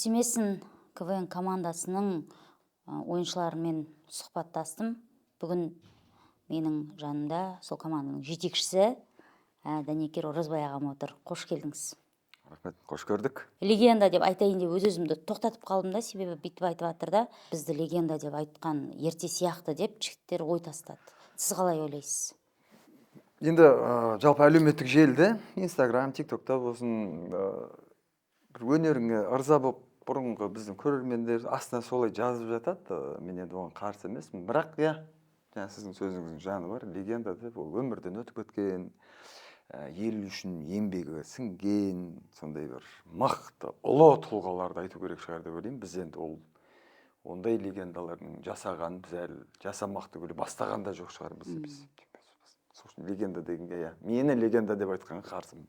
дұрыс емесін КВН командасының ойыншыларымен сұхбаттастым. Бүгін менің жанымда сол команданың жетекшісі Данекер Оразбай ағам отыр. Қош келдіңіз. Рахмет, қош көрдік. Легенда деп айтайын деп өзімді тоқтатып қалдым да, себебі бүйтіп айтып жатыр да, бізді легенда деп айтқан ерте сияқты деп жігіттер ой тастады. Сіз қалай ойлайсыз? Енді жалпы әлеуметтік желіде, Инстаграм, ТикТокта болсын, бір өнеріңе ырза болып бұрынғы біздің көрермендер астына солай жазып жатады. Мен енді оған қарсы емеспін. Бірақ жаңа сіздің сөзіңіздің жаны бар. Легенда деп ол өмірден өтіп кеткен, ел үшін еңбегі сіңген, сондай бір мықты, ұлы тұлғаларды айту керек шығар деп ойлаймын. Біз енді ондай легендалардың жасаған, біз әлі жасамақты көре бастаған да жоқ шығармыз. Сосын легенда дегенге, мені легенда деп айтқанға қарсымын.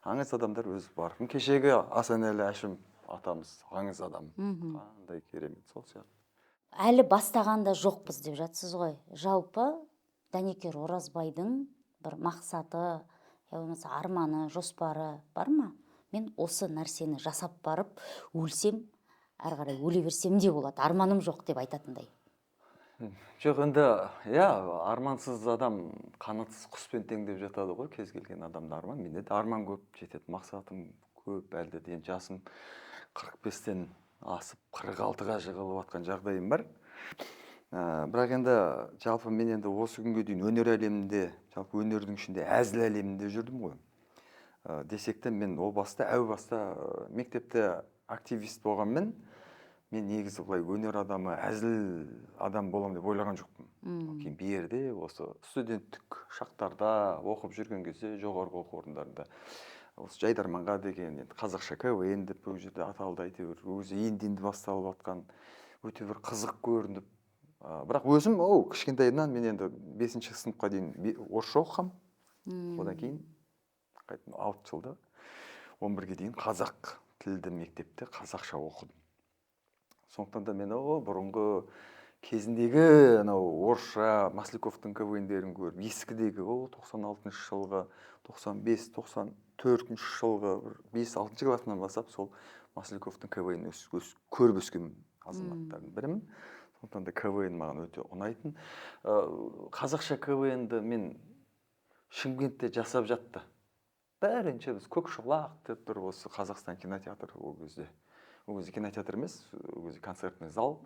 Аңыз адамдар өзі бар. Кешегі Асанәлі Әшім атамыз аңыз адам. Қандай керемет, сол сияқты. Әлі бастағанда жоқпыз деп жатсыз ғой. Жалпы Данекер Оразбайдың бір мақсаты, болмаса арманы, жоспары бар ма? Мен осы нәрсені жасап барып, өлсем, әрі қарай өле берсем де болады. Арманым жоқ деп айтатындай. Жоқ, енді, армансыз адам қанатсыз құспен тең деп жатады ғой, кез келген адамда арман. Менде де арман көп, жетеді, мақсатым көп, әлде де жасым 45-тен асып 46-ға жығылып жатқан жағдайым бар. Бірақ енді жалпы мен енді осы күнге дейін өнер әлемінде, жалпы өнердің ішінде әзіл әлемінде жүрдім ғой. Десек те мен әу баста мектепте активист болғанмен, мен негізі былай өнер адамы, әзіл адам боламын деп ойлаған жоқпын. Кейін берде осы студенттік шақтарда оқып жүрген кезде жоғарғы оқу орындарында осы Жайдарманға деген қазақша КВН деп бұл жерде аталды, әйтеуір өзі енді басталып жатқан өте бір қызық көрініп. Бірақ өзім кішкентайымнан мен енді 5-ші сыныпқа дейін орысша оқығам. Одан кейін 6 жылда 11-ге дейін қазақ тілді мектепте қазақша оқыдым. Сондықтан да мен бұрынғы кезіндегі орысша Масляковтың КВНдерін көріп, ескідегі 96 жылғы, 95-94 жылғы 5-6 классынан бастап сол Масляковтың КВН көріп өскен азаматтардың бірімін. Сондықтан да КВН маған өте ұнайтын. Қазақша КВНді мен Шымкентте жасап жатты. Бәрінше біз Көкшолақ деп тұр, осы Қазақстан кинотеатры ол кезде. Ол кезде кинотеатр емес, ол кезде концертный зал.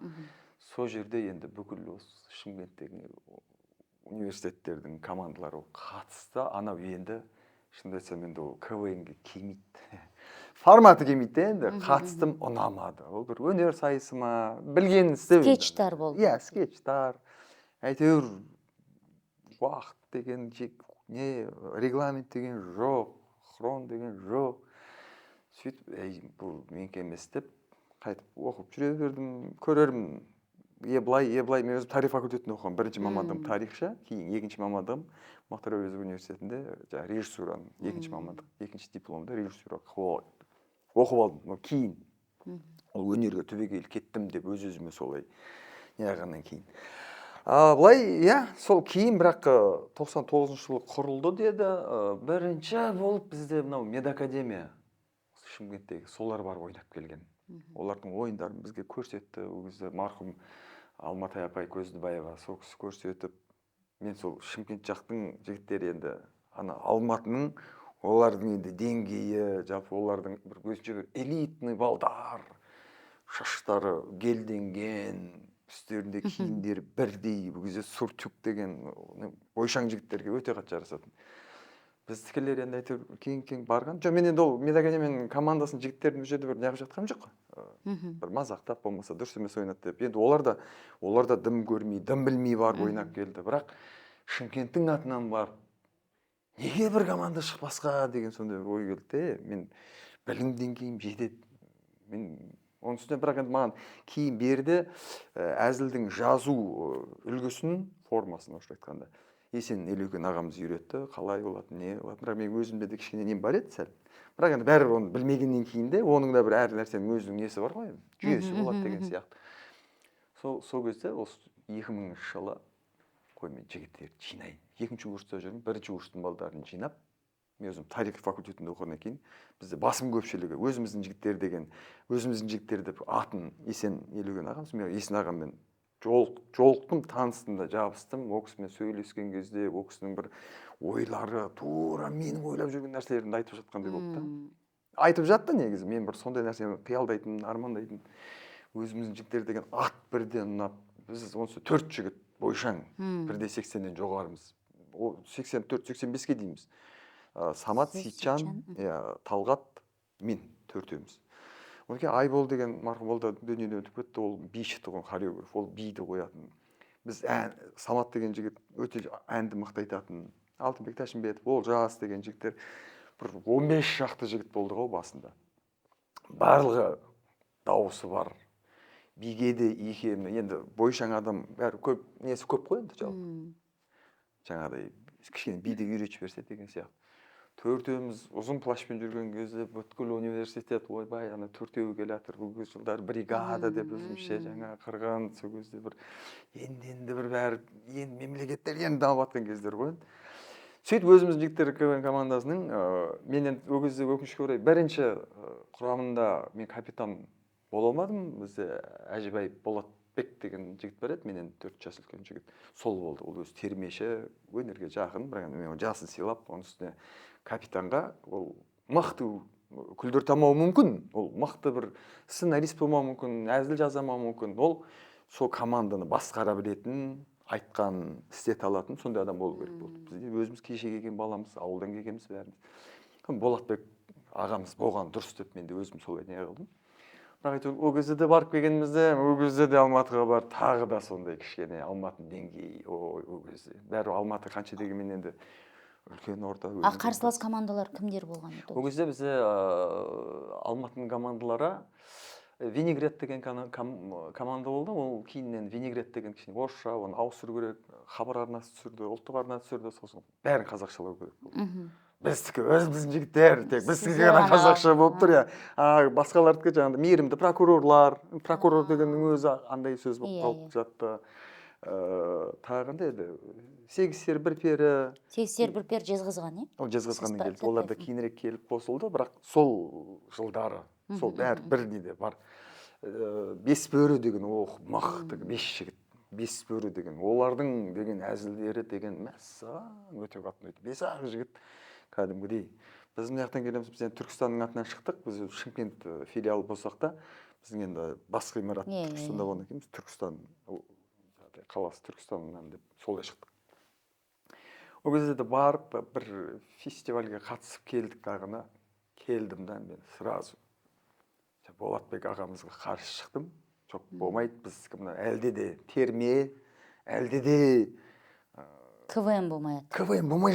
Сол жерде енді бүкіл осы Шымкенттегі университеттердің командалары қатысты. Анау енді шынымды айтсам енді ол КВН-ге келмейді. Форматы келмейді енді, қатыстым, ұнамады. Ол бір өнер сайысы ма, білген істеу. Скетчтар болды. Скетчтар. Әйтеуір уақыт деген регламент деген жоқ, хрон деген жоқ. Сөйтіп, бұл менікі емес деп қайтып оқып жүре бердім, көрермін. Былай, мен өзім тарих факультетінде оқығам. Бірінші мамандығым тарихшы, кейін екінші мамандығым Мақтар Әуезов университетінде режиссураның екінші мамандық, екінші дипломда режиссура оқып алдым. Кейін ол өнерге түбегейлі кеттім деп өзіме солай неғаннан кейін. Былай, сол кейін бірақ 99 жылы құрылды деді. Бірінші болып бізде медакадемия Шымкенттегі солар бар ойнап келген. Олардың ойындарын бізге көрсетті. Ол кезде марқұм Алматай апай Көздібаева сол кісі көрсетіп, мен сол Шымкент жақтың жігіттері енді Алматының олардың енді деңгейі, жалпы олардың бір өзінше элитный балдар, шаштары гелденген, үстерінде киімдері бірдей, бұл кезде суртюк деген ойшаң жігіттерге өте қатты жарасатын. Біздікілер енді әйтеуір кейін барған. Мен енді ол медакадемияның командасын жігіттердің бұл жерде бір неғып жатқаным жоқ. Бір мазақтап болмаса дұрыс емес ойнады деп. Енді олар да дым көрмей, дым білмей барып ойнап келді. Бірақ Шымкенттің атынан барып, неге бір команда шықпасқа деген сондай бір ой келді. Мен білім деңгейім жетеді. Оның үстіне бірақ енді маған кейін берді әзілдің жазу үлгісін, формасын орысша айтқанда Есен Елеуген ағамыз үйретті, қалай болады, не болады. Бірақ мен өзімде де кішкене нем бар еді сәл. Бірақ енді бәрібір оны білмегеннен кейін де оның да бір әр нәрсенің өзінің несі бар ғой, жүйесі болады деген сияқты. Сол кезде осы 2000 жылы мен жігіттерді жинайын. Екінші курста жүрмін, бірінші курстың балдарын жинап, мен өзім тарих факультетінде оқығаннан кейін бізде басым көпшілігі өзіміздің жігіттер деген, өзіміздің жігіттер деп атын Есен Елеуген ағамыз, мен Есен ағаммен жолықтым, таныстым да жабыстым. Ол кісімен сөйлескен кезде ол кісінің бір ойлары тура менің ойлап жүрген нәрселерімді айтып жатқандай болды да. Айтып жатты негізі, мен бір сондай нәрсені қиялдайтын, армандайтын. Өзіміздің жігіттер деген ат бірден ұнап, біз онысы 4 жігіт бойшаң, бірде 80-ден жоғарымыз. Ол 84-85-ке дейміз. Самат, Сейітжан, Талғат, мен төртеуміз. Одан кейін Айбол деген марқұм ол да дүниеден өтіп кетті, ол биші тұғын хореограф, ол биді қоятын. Біз Самат деген жігіт өте әнді мықты айтатын. Алтынбек Тәшінбетов, Олжас деген жігіттер бір 15 шақты жігіт болды ғой басында. Барлығы дауысы бар. Биге де икемі, енді бойшаң адам бәрі көп, несі көп қой енді жалпы. Жаңағыдай кішкене биді үйретіп берсе деген сияқты. Төртеуміз ұзын плашпен жүрген кезде бүткіл университет ойбай ана төртеуі келатыр, бұл жылдар бригада деп өзімше жаңа қырған, сол кезде бір енді бір бәрі енді мемлекеттер енді дамып жатқан кездер ғой. Сөйтіп өзіміздің жігіттер командасының менен ол кезде өкінішке орай бірінші құрамында мен капитан бола алмадым. Бізде Әжібай Болатбек деген жігіт бар еді, менен 4 жас үлкен жігіт. Сол болды. Ол өзі термеші, өнерге жақын, бірақ мен жасын сыйлап, оның үстіне капитанға ол мықты күлдір тамауы мүмкін, ол мықты бір сценарист болмауы мүмкін, әзіл жазамауы мүмкін, ол сол команданы басқара білетін, айтқан, істете алатын сондай адам болу керек болды. Біз өзіміз кеше келген баламыз, ауылдан келгенбіз бәріміз. Болатбек ағамыз болған дұрыс деп мен де өзім солай не қылдым. Бірақ әйтеуір ол кезде де барып келгенімізде, ол кезде де Алматыға бар, тағы да сондай кішкене Алматының деңгейі, ол кезде. Бәрі Алматы қанша дегенмен енді үлкен орта. Қарсылас командалар кімдер болған еді? Ол кезде бізде Алматының командалары Винегрет деген команда болды. Ол кейіннен Винегрет деген кішкене орысша, оны ауыстыру керек. Хабар арнасы түсірді, ұлттық арна түсірді, сосын бәрін қазақшалау керек болды. Біздікі өзіміздің жігіттер, тек біздікі ғана қазақша болып тұр, басқалардікі жаңағыдай мейірімді прокурорлар, прокурор дегеннің өзі андай сөз болып қалып жатты. Тағы қандай еді? Сегіз-сер бір пері. Сегіз-сер бір пері Жезқазған, Ол Жезқазғаннан келді. Олар да кейінірек келіп қосылды, бірақ сол жылдары, сол бәрі бір неде бар. Бес бөрі деген, мықты 5 жігіт. Бес бөрі деген, олардың деген әзілдері деген мәссаған өте қатты. 5-ақ жігіт кәдімгідей. Біз мына жақтан келеміз, біз енді Түркістанның атынан шықтық, біз Шымкент филиалы болсақ та, біздің енді бас ғимарат Түркістанда болғаннан кейін біз Түркістан қаласы Түркістаннан деп солай шықтық. Ол кезде де барып бір фестивальге қатысып келдік дағына, келдім да мен сразу Болатбек ағамызға қарсы шықтым. Жоқ болмайды, біз әлде де терме, әлде де КВМ болмайды. КВМ болмай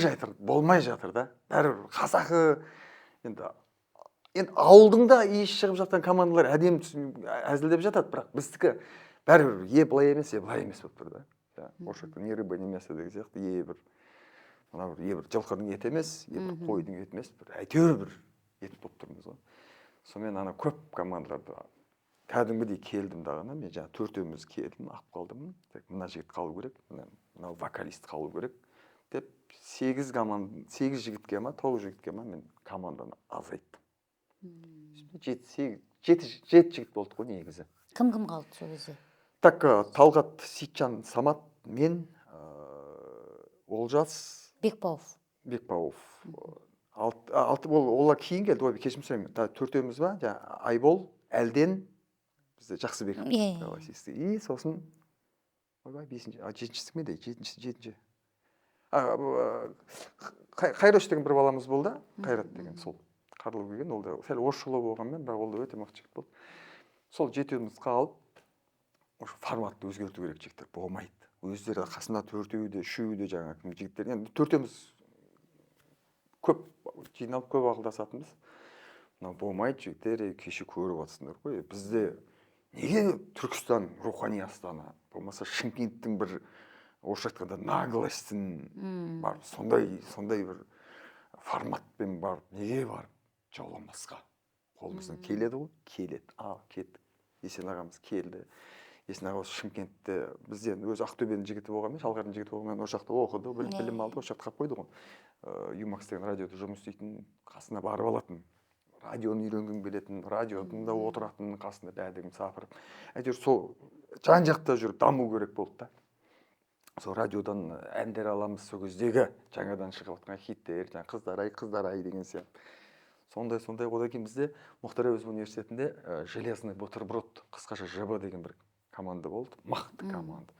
жатыр да. Бәрібір қазақы, енді ауылдың да иіс шығып жатқан командалар әдемі әзілдеп жатады, бірақ біздікі бәрібір былай емес болып тұр да. Орысшақта не рыба, не мясо деген сияқты, бір жылқының еті емес, бір қойдың еті емес, әйтеуір бір ет болып тұрмыз ғой. Сонымен ана көп командаларды кәдімгідей келдім дағына, мен жаңа төртеуміз келдім, ап қалдым, мына жігіт қалу керек, мына вокалист қалу керек деп 8 жігітке ма, 9 жігітке ма мен команданы азайттым. 7 жігіт болдық қой негізі. Кім қалды сол кезде? Так, Талғат, Сейітжан, Самат, мен, Олжас, Бекбауов. Олар кейін келді, кешірім сұраймын. Төртеуміз ба, Айбол, Әлден, бізде Жақсыбек. И сосын, жетіншісі ме де, жетінші. Қайрош деген бір баламыз болды, Қайрат деген, сол Қарлы келген, ол да сәл орысшылау болғанмен, бірақ ол да өте мықты жігіт болды. Сол жетеуміз қалып, форматты өзгерту керек жігіттер, болмайды. Өздері қасында төртеуі де, үшеуі де жаңа жігіттер. Енді төртеуміз көп жиналып көп ақылдасатынбыз. Болмайды жігіттер, кеше көріп жатсыңдар ғой. Бізде неге Түркістан рухани астана, болмаса Шымкенттің бір орысша айтқанда наглостың бар, сондай бір форматпен барып, неге барып жауламасқа? Қолымыздан келеді ғой, келеді. Кеттік. Есен ағамыз келді. Есен ағамыз Шымкентте, бізден өзі Ақтөбенің жігіті болғанмен, Шалқардың жігіті болғанмен, ол жақта оқыды, білім алды, ол жақта қалып қойды ғой. Юмакс деген радиода жұмыс істейтін, қасына барып алатын, радионы үйренгім келетін, радиодың да отыратын қасында бәдігім сапырып, әйтеуір сол жан жақта жүріп даму керек болды да. Сол радиодан әндер аламыз, сол кездегі жаңадан шығып жатқан хиттер, қыздар ай деген сияқты. Сондай одан кейін бізде Мұхтар Әуезов университетінде железный бутерброд, қысқаша ЖБ деген бір команда болды, мықты команда.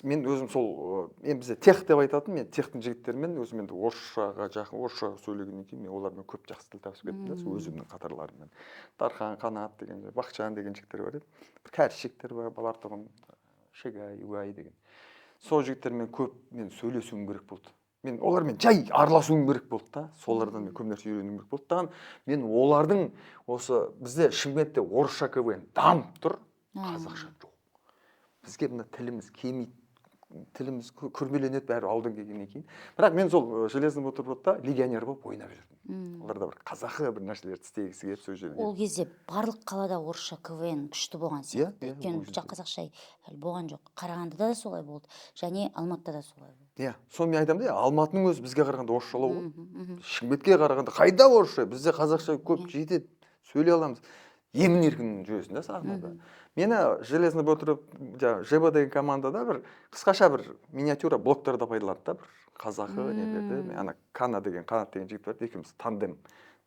Мен өзім сол, мен бізде тех деп айтатын, мен техтің жігіттерімен өзім енді орысшаға жақын, орысша сөйлегеннен кейін мен олармен көп жақсы тіл табысып кеттім да, сол өзімнің қатарларыммен. Дархан, Қанат деген, Бақытжан деген жігіттер бар еді. Бір кәріс жігіттер бар, Балартұғын, Шегай, Уай деген. Сол жігіттермен көп мен сөйлесуім керек болды. Мен олармен жай араласуым керек болды да. Солардан мен көп нәрсе үйренуім керек болды да. Мен олардың осы бізде Шымкентте орысша КВН дамып тұр, қазақша жоқ. Бізге мына тіліміз кемейді, тіліміз күрмеленеді бәрі ауылдан келгеннен кейін. Бірақ мен сол железный бутербродта легионер болып ойнап жүрдім. Оларда бір қазақы бір нәрселерді істегісі келіп сол жерде. Ол кезде барлық қалада орысша КВН күшті болған сияқты. Өйткені бұл жақ қазақша әлі болған жоқ. Қарағандыда да солай болды, және Алматыда да солай болды. Иә, соны мен айтамын да, Алматының өзі бізге қарағанда орысшалау ғой. Шымкентке қарағанда қайда орысша? Бізде қазақша көп жетеді, сөйлей аламыз. Емін-еркін жүресің да сахнада. Мені железный бутерброд, ЖБ деген командада бір қысқаша бір миниатюра блоктарда пайдаланды да, бір қазақы нелерді. Мен ана Қанат деген жігіт бар, екеуміз тандем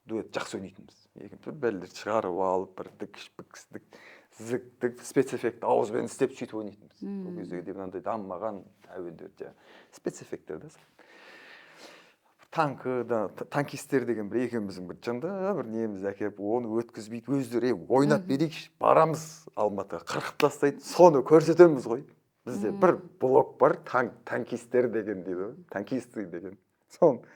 дуэт жақсы ойнайтынбыз. Екеуміз бәлдерді шығарып алып, бір дік, зік, спецэффект ауызбен істеп сөйтіп ойнайтынбыз. Ол кездегі мынандай дамымаған әуендер, спецэффекттер да. Танкистер деген бір екеуміздің бір жынды бір неміз әкеп, оны өткізбейді, өздері ойнап берейікші, барамыз Алматыға, қырқып тастайды, соны көрсетеміз ғой. Бізде бір блок бар, танкистер деген дейді, танкисты деген. Соны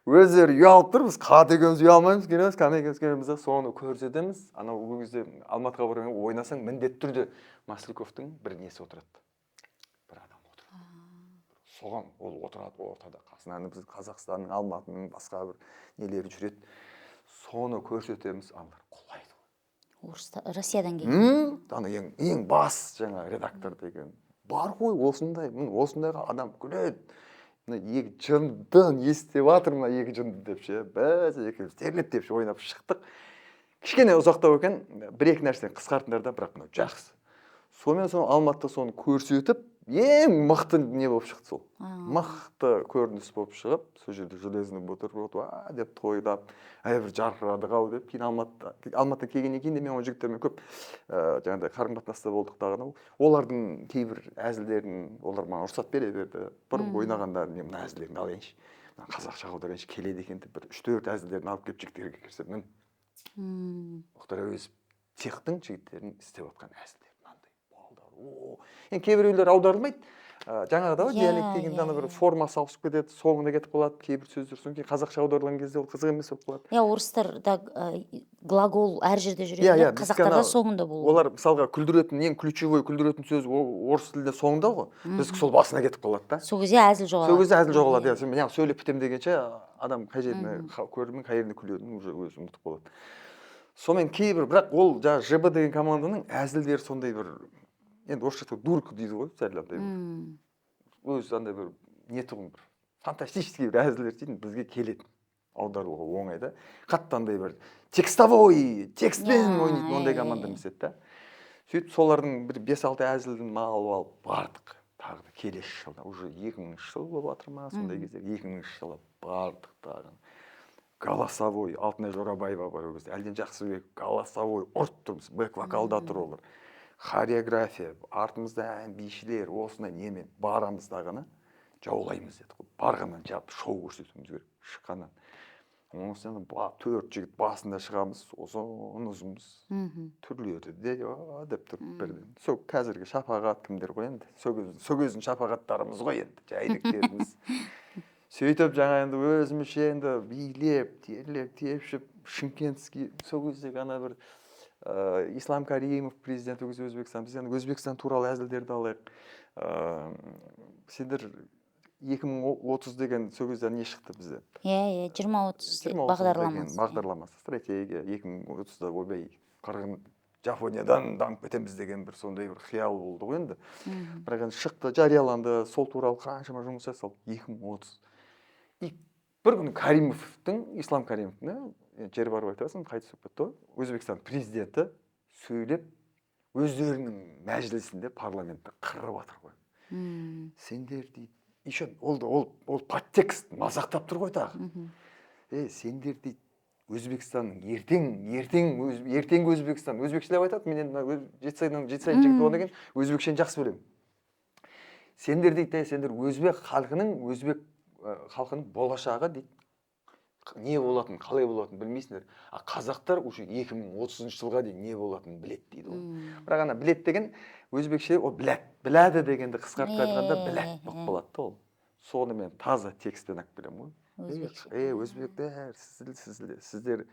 өздері ұялып тұр, біз қатегіміз ұялмаймыз, келеміз, соны көрсетеміз. Анау ол кезде Алматыға барған ойнасаң, міндетті түрде Масляковтың бір несі отырады. Бір адам отырады. Соған ол отырады ортада, қасынан біз Қазақстанның, Алматының басқа бір нелері жүреді. Соны көрсетеміз, аналар құлайды. Россиядан келген. Ана ең бас жаңа редактор деген бар ғой, осындайға адам күледі. Екі жындын естеп жатыр, мына екі жынды деп ше, біз екеуміз терлеп деп ше ойнап шықтық. Кішкене ұзақтау екен, бір-екі нәрсені қысқартыңдар да, бірақ мынау жақсы. Сонымен соң Алматыда соны көрсетіп, ең мықты не болып шықты сол. Мықты көрініс болып шығып, сол жерде железный бутерброд деп тойдап, бір жарқырадық ау деп, кейін Алматыға келгеннен кейін де мен ол жігіттермен көп жаңағыдай қарым-қатынаста болдық дағаны. Олардың кейбір әзілдерін олар маған рұқсат бере берді. Бұрын ойнағандарын мен мына әзілдерін алайыншы, қазақша аударайыншы келеді екен деп, бір 3-4 әзілдерін алып келіп жігіттерге кірсем, Мұхтар Әуезов техтің жігіттерін істеп отқан әзілдер. Кейбіреулер аударылмайды. Жаңағыда ғой, диалект дегенде ана бір формасы ауысып кетеді, соңына кетіп қалады, кейбір сөздер. Содан кейін қазақша аударылған кезде ол қызық емес болып қалады. Иә, орыстарда глагол әр жерде жүреді, қазақтарда соңында болу. Олар мысалға күлдіретін, ең ключевой күлдіретін сөз орыс тілінде соңында ғой. Біз сол басына кетіп қалады да. Сол кезде әзіл жоғалады. Сол кезде әзіл жоғалады. Мен сөйлеп бітем дегенше адам қай жеріне көрермен қай жеріне күлетінін уже өзі ұмытып қалады. Сонымен кейбір, бірақ ол жаңағы ЖБ деген команданың әзілдері сондай бір, енді орысша дурка дейді ғой, сәл андай бір. Өзі андай бір неті ғой, бір фантастический бір әзілдер дейді, бізге келеді. Аударуға оңай да. Қатты андай бір текстовой, текстпен ойнайтын ондай команда емес еді да. Сөйтіп солардың бір 5-6 әзілін алып алып бардық. Тағы да келесі жылда, уже 2000 жыл болып жатыр ма, сондай кезде 2000 жылы бардық тағы. Голосовой, Алтынай Жорабаева бар ол кезде, Әлден Жақсыбек, голосовой ұрып тұрмыз, бэк-вокалда тұр олар. Хореография, артымызда ән, бишілер, осындай немен барамыз дағыны жаулаймыз деді. Барғаннан жап шоу көрсетуіміз керек, шыққаннан. Онысынан 4 жігіт басында шығамыз, ұзынбыз, түрлері де деп тұрып берден. Сол қазіргі шапағат кімдер ғой енді, сол кездің шапағаттарымыз ғой енді, жайдектеріміз. Сөйтіп жаңа енді өзімізше енді билеп, терлеп, тепшіп, Шымкентский, сол кездегі ана бір Ислам Каримов президент Өзбекстан, біз енді Өзбекстан туралы әзілдерді алайық. Сендер 2030 деген сол кезде не шықты бізде? 2030 бағдарламасы. Бағдарламасы, стратегия, 2030-да ойбай қырғын Жапониядан дамып кетеміз деген бір сондай бір қиял болды ғой енді. Бірақ енді шықты, жарияланды, сол туралы қаншама жұмыс жасалды, 2030. И бір күні Каримовтың, Ислам Каримовтың, жер барып айтасың, қайтыс болып кетті ғой, Өзбекстан президенті сөйлеп, өздерінің мәжілісінде парламентті қырып жатыр ғой. Сендер дейді, еще ол подтекст мазақтап тұр ғой тағы. Сендер дейді, Өзбекстанның ертеңгі Өзбекстан, өзбекшелеп айтады, мен енді жетісайдан жігіт болғаннан кейін өзбекшені жақсы білемін. Сендер дейді, сендер өзбек халқының болашағы дейді, не болатынын, қалай болатынын білмейсіңдер. Қазақтар уже 2030 жылға дейін не болатынын білет дейді ол. Бірақ ана білет деген өзбекше ол біләді дегенді қысқартып айтқанда біләт болып қалады да ол. Соны мен таза текстпен алып келемін ғой. Өзбектер, сіздер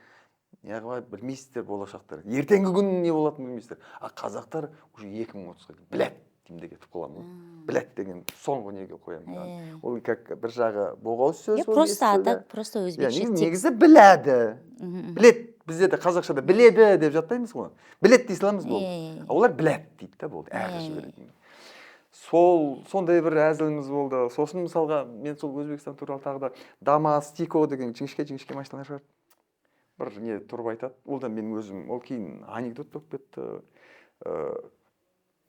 неғып білмейсіздер болашақтар. Ертеңгі күн не болатынын білмейсіздер. Қазақтар уже 2030-ға дейін біләт деймде кетіп қаламын ғой. Біләт деген соңғы неге қоямын. Ол как бір жағы боғауыз сөз. Просто атак, просто өзбекше текст. Негізі біләді. Білет, бізде де қазақшада біледі деп жаттаймыз ғой. Білет дей саламыз болды. Олар біләт дейді да болды. Әрі жібереді. Сондай бір әзіліміз болды. Сосын мысалға мен сол Өзбекстан туралы тағы да Дамас, Тико деген жіңішке машиналар шығарды. Бір не тұрып айтады. Ол да менің өзім, ол кейін анекдот болып кетті.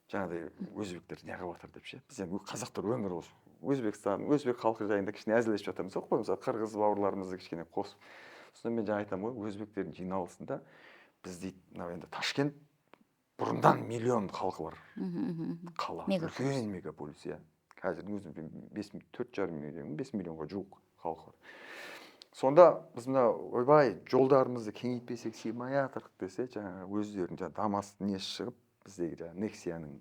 Жаңағыдай өзбектер неғып жатыр деп ше. Біз енді қазақтар өмір осы. Өзбекстан, өзбек халқы жайында кішкене әзілдесіп жатамыз ғой. Мысалы қырғыз бауырларымызды кішкене қосып. Сосын мен жаңа айтамын ғой, өзбектердің жиналысында біз дейді, мынау енді Ташкент бұрындан миллион халқы бар. Қала, үлкен мегаполис, иә. Қазір өзім 4,5 миллион, 5 миллионға жуық халқы бар. Сонда біз мына ойбай жолдарымызды кеңейтпесек сыймай жатырық десе, жаңағы өздерінің жаңағы Дамас несі шығып, біздегі жаңағы Нексияның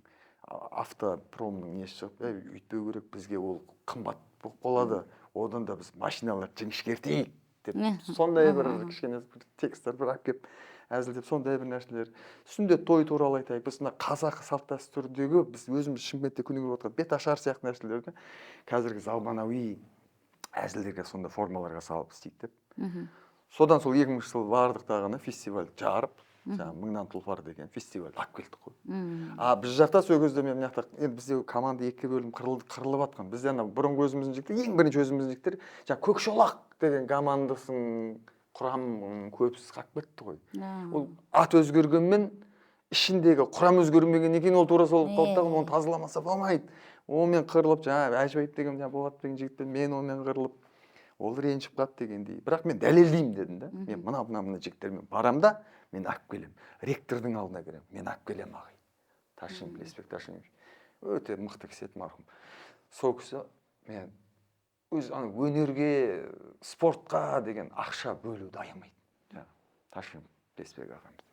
автопромның несі шығып, өйтпеу керек, бізге ол қымбат болып қалады. Одан да біз машиналар жіңішкертейік деп. Сондай бір кішкене тексттер бір алып келіп әзілдеп, сондай бір нәрселер. Сүндет той туралы айтайық. Біз мына қазақ салт дәстүрдегі біз өзіміз Шымкентте күні көріп отырған бет ашар сияқты нәрселерді қазіргі заманауи әзілдерге, сондай формаларға салып істейік деп. Содан сол 2000 жыл бардық тағына фестиваль жарып, жаңағы мыңнан тұлпар деген фестиваль алып келдік қой. Біз жақта сол кезде мен мына жақта енді бізде команда екіге бөлініп қырылып жатқан. Бізде ана бұрынғы өзіміздің жігіттер, ең бірінші өзіміздің жігіттер жаңағы Көкшолақ деген командасын құрам көпсіз қалып кетті ғой. Ол ат өзгергенмен ішіндегі құрам өзгермеген екен, ол тура сол қалыпта, оны тазаламаса болмайды. Онымен қырылып, жаңағы Әжібайып деген Болат деген жігітпен мен онымен қырылып, ол ренжіп қалды дегендей. Бірақ мен дәлелдеймін дедім да. Мен мына жігіттермен барам да, мен алып келем. Ректордың алдына кірем. Мен алып келем ағай. Ташин Білесбек Ташинович. Өте мықты кісі еді марқұм. Сол кісі мен өз өнерге, спортқа деген ақша бөлуді аямайды. Ташин Білесбек ағамыз.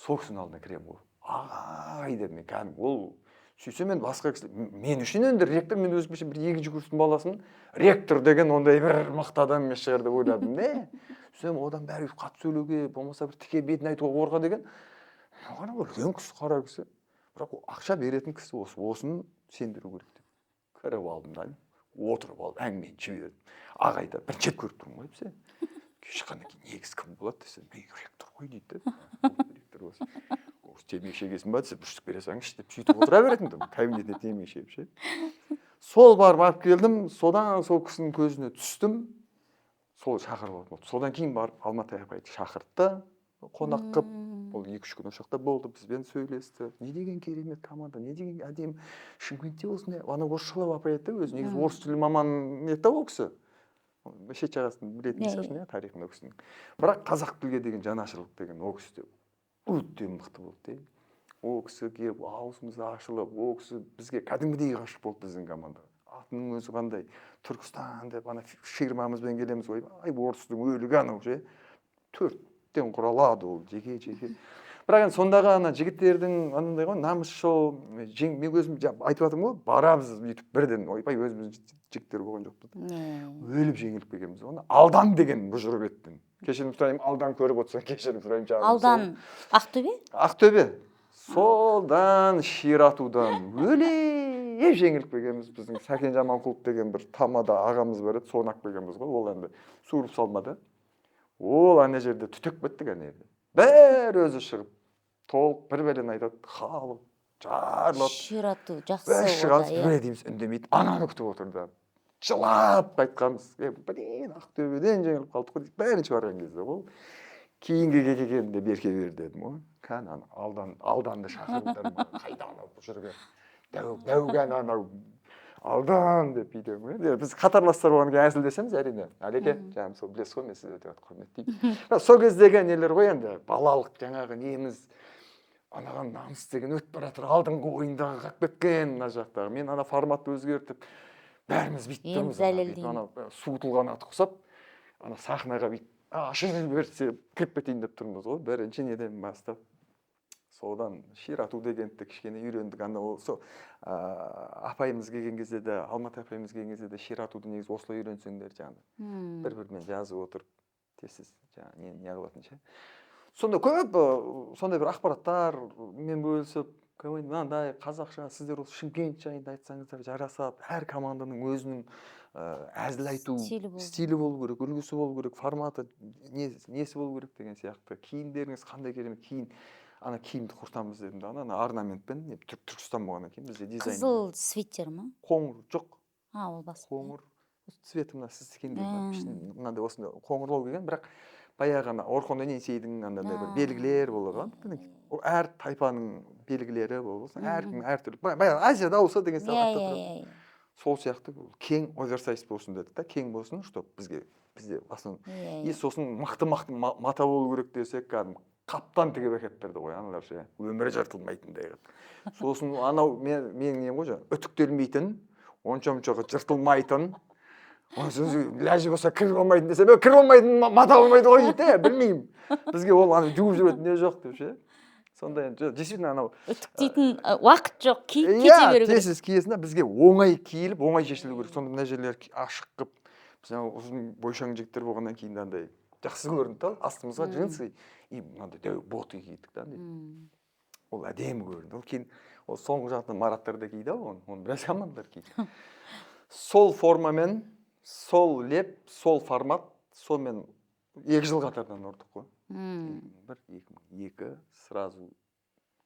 Сол кісінің алдына кірем ғой. Ағай дедім мен кәдімгі ол сөйтсем мен басқа кісі, мен үшін енді ректор, мен өзімше бір 2-ші курстың баласын ректор деген ондай бір мықты адам емес шығар деп ойладым. Не? Сөйтсем одан бәрі қатты сөйлеуге, болмаса бір тіке бетін айтуға қорқа деген. Қара үлкен кісі, қара кісі. Бірақ ақша беретін кісі осыны сендіру керек деп. Кіріп алдым да, отырып алып әңгімені жібердім. Ағай да бірінші рет көріп тұрмын ғой десе. Шыққаннан кейін негізі кім болады десе, мен ректор ғой дейді. Ректор осы. Темекі шегесін ба десе, бүрістік бере салыңызшы деп сөйтіп отыра беретін де, кабинетіне темекі шегіп ше. Сол барып алып келдім, содан сол кісінің көзіне түстім, сол шақырып алып. Содан кейін барып Алматы апайды шақыртты, қонақ қып, ол 2-3 күн ошақта болды, бізбен сөйлесті. Не деген керемет команда, не деген әдемі Шымкентте осындай, ана орысшалап апай еді, өзі негізі орыс тілі маман еді ол кісі. Шет жағасын білетін шығарсың, тарихында кісінің. Бірақ қазақ тілге деген жанашырлық деген ол кісі өте мықты болды. Ол кісі келіп аузымызды ашылып, ол кісі бізге кәдімгідей ғашық болды біздің команда. Атының өзі қандай, Түркістан деп ана ширмамызбен келеміз ғой, орыстың өлігі анау ше. 4-тен құралады ол жеке. Бірақ енді сондағы ана жігіттердің анандай ғой, намысшыл, мен өзім айтып жатырмын ғой, барамыз бүйтіп бірден, ойбай өзіміз жігіттер болған жоқ дейді. Өліп жеңіліп келгенбіз. Оны алдан деген бұжырып еттім. Кешірім сұрайым, алдан көріп отырсаң, кешірім сұрайым жағым. Алдан Ақтөбе? Ақтөбе. Солдан Ширатудан өліп жеңіліп келгенбіз. Біздің Сәкен Жаманқұлов деген бір тамада ағамыз бар еді, соны алып келгенбіз ғой. Ол енді суырып салмады. Ол ана жерде түтек беттік ана жерде. Бәрі өзі шығып, толық бір бәлен айтады, халық жарлап. Ширату жақсы Бәрі шығады, болды. бір дейміз үндемейді, ананы күтіп отырды. жылап қайтқанбыз. Блин, Ақтөбеден жеңіліп қалдық қой. Бірінші барған кезде ол. Кейінгі келгенде берке бер дедім ғой. Ана алданды шақырыңдар ма? Қайдан алып жүрген? Дәуген анау алдан деп үйден. Біз қатарластар болған кейін әзілдесеміз әрине. Әлеке, жаңағы сол білесіз ғой, мен сізді өте құрметтеймін. Сол кездегі нелер ғой енді, балалық жаңағы неміз анаған намыс деген өтіп бара жатыр, алдыңғы ойындағы қалып кеткен мына жақтағы. Мен ана форматты өзгертіп, бәріміз бүйтіп тұрмыз. Ана суытылған ат құсап, ана сахнаға бүйтіп ашып берсе кіріп кетейін деп тұрмыз ғой. Бірінші неден бастап. Содан ширату дегенді кішкене үйрендік. Сол апайымыз келген кезде де, Алматы апайымыз келген кезде де ширатуды негізі осылай үйренсеңдер жаңағы. Бір-бірімен жазып отырып, тез жаңағы не қылатын ше. Сонда көп сондай бір ақпараттар мен бөлісіп, мынандай қазақша сіздер осы Шымкент жайында айтсаңыздар жарасады. Әр команданың өзінің әзіл айту стилі болу керек, үлгісі болу керек, форматы несі болу керек деген сияқты. Киімдеріңіз қандай керемет киім. Ана киімді құртамыз дедім да, ана орнаментпен, Түркістан болғаннан кейін бізде дизайн. Қызыл свитер ма? Қоңыр, жоқ. Ол басқа. Қоңыр. Цветі мына сіз тікендей мынандай осындай қоңырлау келген, бірақ баяғы Орхон Енесейдің андай бір белгілер болған. Әр тайпаның белгілері болсын, әркім әртүрлі. Баяғы Азияда осы деген сияқты. Сол сияқты кең оверсайз болсын дедік та, кең болсын, чтоб бізде басын. Сосын мықты мата болу керек десек, қаптан тігіп әкеп берді ғой, аналар ше, өмірі жыртылмайтындай. Сосын анау менің нем ғой, үтіктелмейтін, онша-мұншаға жыртылмайтын, ләжі болса кір болмайтын десе, кір болмайтын мата болмайды ғой дейді, білмеймін. Бізге ол жуып жүретін не жоқ деп ше. Сондай действительно анау үтіктейтін уақыт жоқ, киіп кете беру керек. Тез киесін, бізге оңай киіліп, оңай шешілу керек. Сонда мына жерлер ашық қып, біз ұзын бойшаң жігіттер болғаннан кейін андай жақсы көрінді да, астымызға джинсы и мынандай дәу боты кидік да. Ол әдемі көрінді. Ол кейін соңғы жағынан Мараттар да киді, оны біраз командар киді. Сол формамен, сол леп, сол формат, сонымен 2 жыл қатардан ұрдық қой. 2002 сразу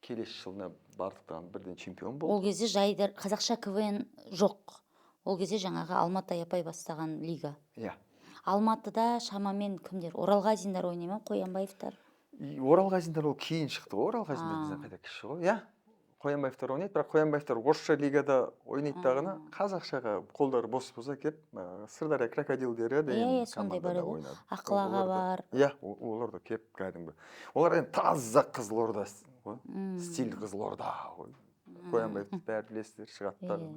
келесі жылына бардықтан бірден чемпион болды. Ол кезде жайдар қазақша КВН жоқ. Ол кезде жаңағы Алматы апай бастаған лига. Алматыда шамамен кімдер? Оралғазиндар ойнай ма, Қоянбаевтар? Оралғазиндар ол кейін шықты ғой, Оралғазиндар бізден қайда кіші ғой. Қоянбаевтар ойнайды, бірақ Қоянбаевтар орысша лигада ойнайды дағына, қазақшаға қолдары бос болса кеп, Сырдария крокодилдері деген командада ойнады. Ақыл аға бар. Олар да кеп кәдімгі. Олар енді таза Қызылорда ғой, стиль Қызылорда ғой. Қоянбаевты бәрі білесіздер, шығаттар.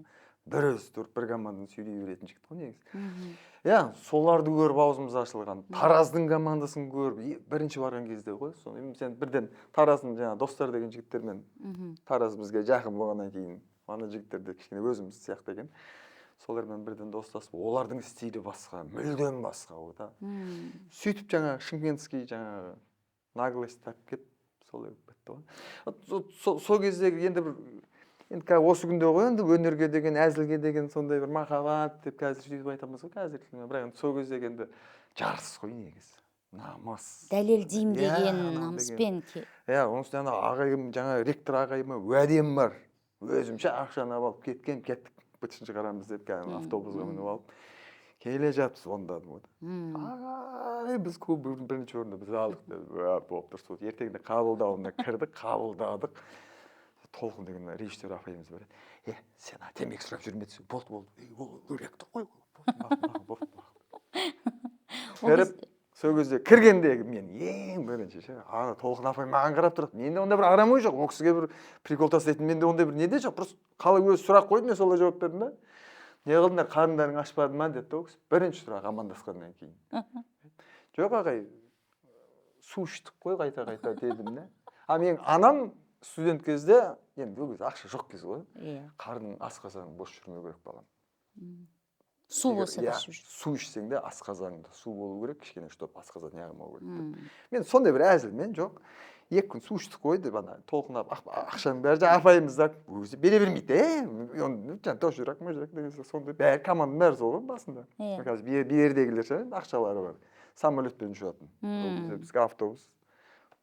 Бір өзі тұрып, бір команданы сөйлей беретін жігіт қой негізі. Соларды көріп аузымыз ашылған. Тараздың командасын көріп, бірінші барған кезде ғой. Сен бірден Тараздың жаңа достар деген жігіттермен, Тараз бізге жақын болғаннан кейін, ана жігіттерді кішкене өзіміз сияқты екен. Солармен бірден достасып, олардың стилі басқа, мүлдем басқа ғой да. Сөйтіп жаңа Шымкентский жаңа наглость тап кеп, солай бітті ғой. Сол кездегі енді бір енді осы күнде ғой, енді өнерге деген, әзілге деген сондай бір махаббат деп қазір сөйтіп айтамыз ғой, қазір. Бірақ енді сол кездегі енді жарыс қой негізі. Намыс. Дәлелдеймін деген намыспен. Оның үстіне ағайым, жаңа ректор ағайыма уәдем бар. Өзімше ақшаны алып кеткен, кеттік бітінші қарамыз деп, автобусға мініп алып. Келе жатырмыз онда. Ағай, біз бірінші орында біз алдық деп, болып тұрсы. Ертеңді қабылдауына кірдік, қабылдадық. Толқын деген режиссер апайымыз бар. Сен темекі сұрап жүрмедісің, болды. Ол ректор қой. Кіріп, сол кезде кіргендегі мен ең бірінші ше, Толқын апай маған қарап тұрады. Менде онда бір арам ой жоқ. Ол кісіге бір прикол тастайтын менде онда бір неде жоқ. Просто қалай өзі сұрақ қойды, мен солай жауап бердім да. Не қылдыңдар, қарындарың ашпады ма деді ол кісі. Бірінші сұрақ амандасқаннан кейін. Жоқ ағай, су іштік қой қайта дедім да. Менің анам студент кезде, енді ол кезде ақша жоқ кез ғой. Қарның асқазаның бос жүрмеу керек балам. Су болса да ішіп жүр. Су ішсең де асқазаныңда су болу керек, кішкене чтоб асқазан яғымау керек. Мен сондай бір әзілмен жоқ. 2 күн су іштік қой деп толқынап ақшаның бәрі апайымыз да өзі бере бермейді. Тошырақ деген сондай бәрі команданың бәрі сол ғой басында. Қазір бердегілер ақшалары бар. Самолетпен ұшатын. Бізге автобус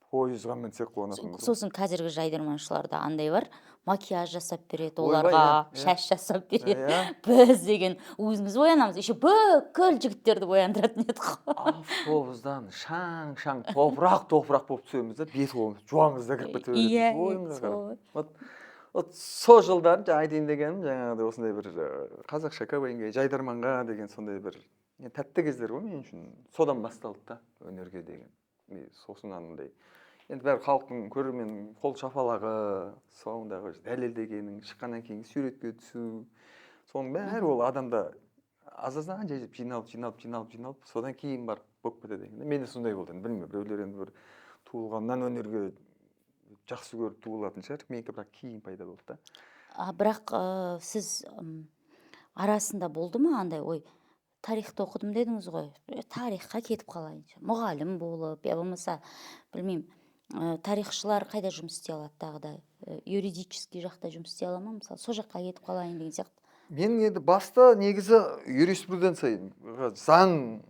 пойызға мінсек қуанатынбыз ғой. сосын қазіргі жайдарманшыларда андай бар, макияж жасап береді Ойбай, оларға, иә. шаш жасап береді. Иә. Біз деген өзіміз боянамыз, еще бүкіл жігіттерді бояндыратын едік қой. Автобустан шаң-шаң топырақ болып түсеміз да, бет қолымыз жуамыз да кіріп кете береді. Иә, Ойынға сол. қарап. Вот сол жылдары жаңа айтайын дегенім жаңағыдай осындай бір қазақша КВН-ге, жайдарманға деген сондай бір тәтті кездер ғой мен үшін. Содан басталды да өнерге деген. Сосын анандай енді бәрі халықтың көрерменнің қол шапалағы, соңындағы дәлелдегенің, шыққаннан кейін суретке түсу, соның бәрі ол адамда аз-аздан жиналып, содан кейін барып болып кетеді екен. Менде сондай болды. Білмеймін, біреулер енді бір туылғаннан өнерге жақсы көріп туылатын шығар. Менікі бірақ кейін пайда болды да. Бірақ сіз арасында болды ма андай, ой, тарихты оқыдым дедіңіз ғой, тарихқа кетіп қалайыншы, мұғалім болып, я болмаса, білмеймін, тарихшылар қайда жұмыс істей алады тағы да, юридический жақта жұмыс істей ала ма, мысалы, сол жаққа кетіп қалайын деген сияқты. Мен енді баста негізі юриспруденция, заң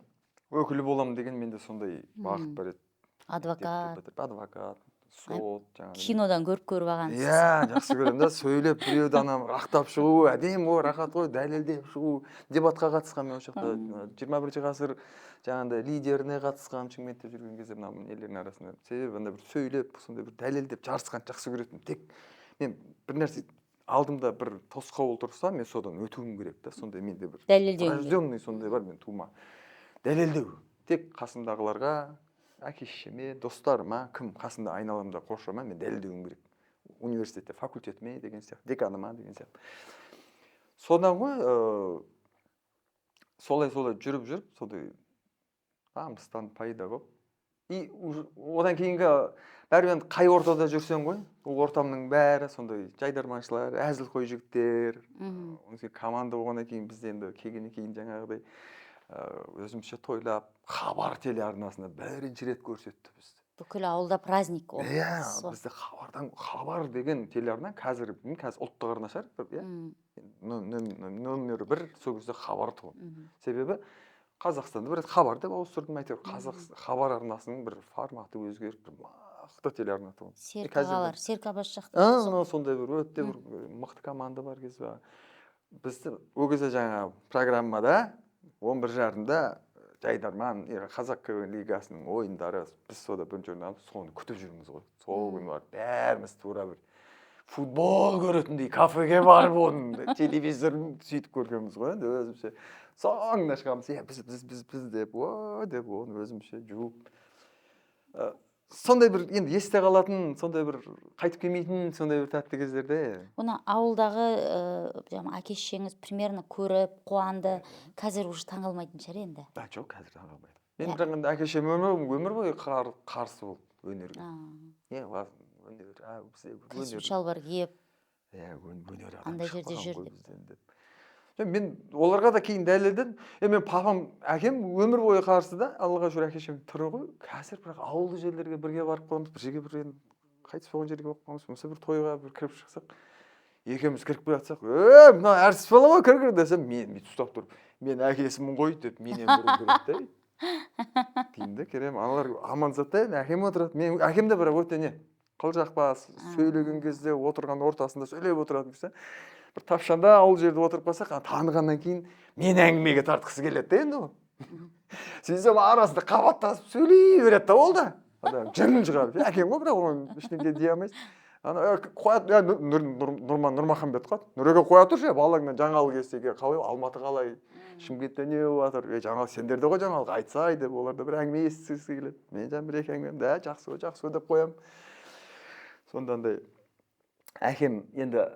өкілі боламын деген менде сондай бағыт бар еді. Адвокат, сот, жаңағы. Кинодан көріп алғансыз. Иә, жақсы көремін да, сөйлеп біреуді рақтап шығу, әдемі ғой, рахат қой, дәлелдеп шығу. Дебатқа қатысқан мен осы жақта 21 ғасыр жаңағындай лидеріне қатысқан Шымкентте жүрген кезде мына нелердің арасында. Себебі андай бір сөйлеп, сондай бір дәлелдеп жарысқан жақсы көретінмін. Тек мен бір нәрсе алдымда бір тосқауыл тұрса, мен содан өтуім керек та, сондай менде бір рожденный сондай бар мен тума. Дәлелдеу. Тек қасымдағыларға, әке-шешеме, достарыма, кім қасында айналамда қоршама, мен дәлелдеуім керек. Университетте, факультетіме деген сияқты, деканыма деген сияқты. Содан ғой, солай жүріп, сондай намыстан пайда болып. И одан кейінгі бәрібір қай ортада жүрсең ғой, ол ортамның бәрі сондай жайдарманшылар, әзілқой жігіттер, команда болғаннан кейін бізде енді келгеннен кейін жаңағыдай өзімізше тойлап, хабар телеарнасында бірінші рет көрсетті бізді. Бүкіл ауылда праздник ол. Иә, бізде хабар деген телеарна қазір ұлттық арна шығар, нөмірі 1 сол кезде хабар тұғын. Себебі Қазақстанда бір хабар деп ауыстырдым, әйтеуір хабар арнасының бір форматы өзгеріп, бір мықты телеарна тұғын. Серік Абаш жақта. Сондай бір өте бір мықты команда бар кезде. Бізді ол кезде жаңа программада 11:30-да жайдарман, Қазақ КВН лигасының ойындары, біз сода бірінші орын алып, соны күтіп жүрміз ғой. Сол күні бар, бәріміз тура бір футбол көретіндей кафеге барып оның телевизорын сөйтіп көргенбіз ғой, енді өзімше. Соңында шығамыз, біз деп оны өзімше жуып. Сондай бір, енді есте қалатын, сондай бір қайтып келмейтін, сондай бір тәтті кездерде. Оны ауылдағы әке-шешеңіз примерно көріп, қуанды, қазір уже таңғалмайтын шығар енді. Жоқ, қазір таңғалмайды. Мен бірақ әке-шешем өмір бойы қарсы болды өнерге. Кәсіп шалбар киіп, андай жерде жүрді. Мен оларға да кейін дәлелдедім. Мен папам, әкем өмір бойы қарсы да, Аллаға шүкір әке-шешем тірі ғой. Қазір бірақ ауылды жерлерге бірге барып қаламыз, бір жерге бір қайтыс болған жерге барып қаламыз. Мысалы бір тойға бір кіріп шықсақ, екеуміз кіріп келе жатсақ, мына әртіс бала ма кір десем, мен ұстап тұрып, мен әкесімін ғой деп, менен бұрын көреді да. Кейінде керем, аналар амандасады да, әкем отырады. Мен әкем де бірақ өте не, қылжақпас, сөйлеген кезде отырған ортасында сөйлеп отыратын кісі. Бір тапшанда ауыл жерде отырып қалсақ, танығаннан кейін мен әңгімеге тартқысы келеді де енді ол. Сөйтсем арасында қабаттасып сөйлей береді да ол да. Жырын шығарып, әкем ғой, бірақ оны ештеңе дей алмайсың. Қояды, Нұрмахамбет қояды. Нұреке қоя тұршы, балаңнан жаңалық естіге қалай, Алматы қалай, Шымкентте не болып жатыр, жаңалық сендерде ғой жаңалық айтсай деп, оларда бір әңгіме естігісі келеді. Мен бір екі әңгіме, да, жақсы ғой деп қоямын. Сондандай әкем енді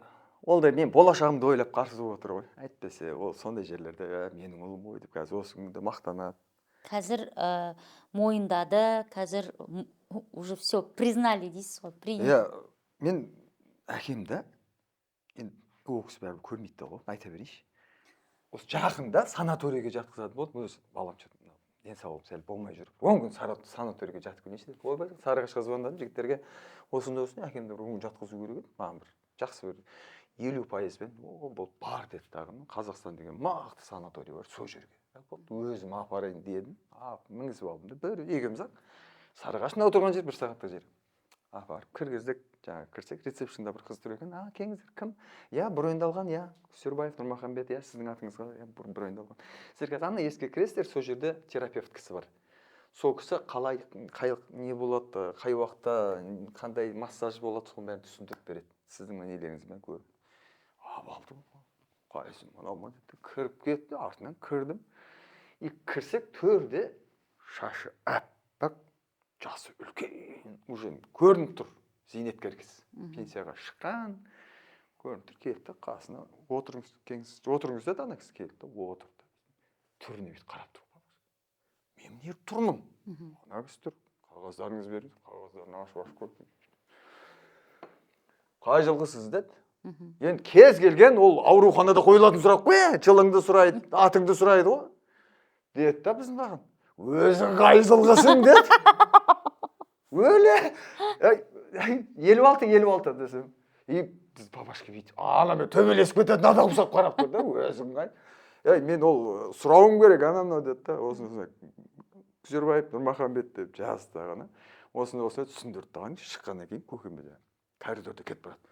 ол да мен болашағымды ойлап қарсы болып отыр ғой. Әйтпесе, ол сондай жерлерде менің ұлым ғой деп қазір осы күнде мақтанады. Қазір мойындады, қазір уже все признали дейсіз ғой, приняли. Мен әкемді, енді ол кісі бәрібір көрмейді ғой, айта берейінші. Осы жақында санаторийге жатқызады болды, өз балам денсаулығы сәл болмай жүріп. 10 күн санаторийге жатып келейінші деп. Ойбай, Сарыағашқа звондадым жігіттерге, осындай әкемді бір 10 күн жатқызу керек еді. Маған бір жақсы бір 50%-пен бұл бар деді дағы. Қазақстан деген мықты санаторий бар, сол жерге. Өзім апарайын дедім. Мінгізіп алдым да, бір екеуміз Сарыағаштың отырған жер 1 сағаттық жер. Барып кіргіздік, жаңағы кірсек, рецепшнда бір қыз тұр екен. Келіңіздер, кім? Брондалған, Сүрбаев Нұрмахамбет, сіздің атыңызға брондалған. Сіздер қазір еске кіресіздер, сол жерде терапевт кісі бар. Сол кісі қалай, не болады, қай уақытта, қандай массаж болады, соның бәрін түсіндіріп береді. Сіздің нелеріңізбен көріп. Алдым. Қайсың, мынау ма деді. Кіріп кетті, артынан кірдім. Кірсек төрде шашы аппақ, жасы үлкен, уже көрініп тұр. Зейнеткер кісі. Пенсияға шыққан. Көрініп тұр, келді, қасына отырыңыз деді, ана кісі келді, отырды. Түріне бүйт қарап тұр. Мен не тұрмын? Ана кісі тұр. Қағаздарыңыз беріңіз. Қағаздарын ашып көрдім. Қай жылғысыз деді. Енді кез келген ол ауруханада қойылатын сұрақ қой, жылыңды сұрайды, атыңды сұрайды ғой. Деді да біздің маған. Өзің қай жылғысың деді. Өле. 56 десем. Біз бабашқа бүйтіп, ана мен төбелесіп кететін адам ұқсап қарап тұр да, өзің қай. Мен ол сұрауым керек, анау деді да. Осыны Сүрбаев Нұрмахамбет деп жазды ғана. Осыны түсіндірді даған, шыққаннан кейін көкемді коридорда кетіп барады.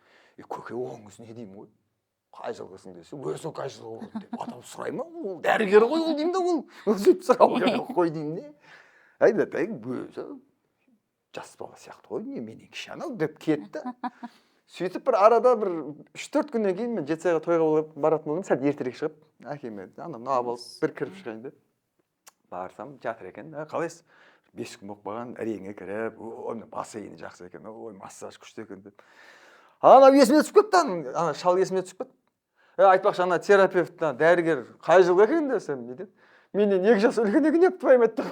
Көке, оңыз не деймін ғой? Қай жылғысың десе, өзің қай жылғы ғой деп адам сұрай ма? Ол дәрігер ғой ол деймін да, ол өзіп сұрау керек қой деймін не? Өзі жас бала сияқты ғой, менен кіші анау деп кетті. Сөйтіп бір арада бір 3-4 күннен кейін мен Жетісайға тойға баратын болдым, сәл ертерек шығып, әкеме анау алып бір кіріп шығайын деп. Барсам, жатыр екен, қалайсыз? 5 күн болып қалған, әреңе кіріп, бассейні жақсы екен, массаж күшті екен деп. Ана есіме түсіп кетті, ана шал есіме түсіп кетті. Айтпақшы, ана терапевт, дәрігер қай жылғы екен десем, не деді? Менен 2 жас үлкен екен деп твайым айтты.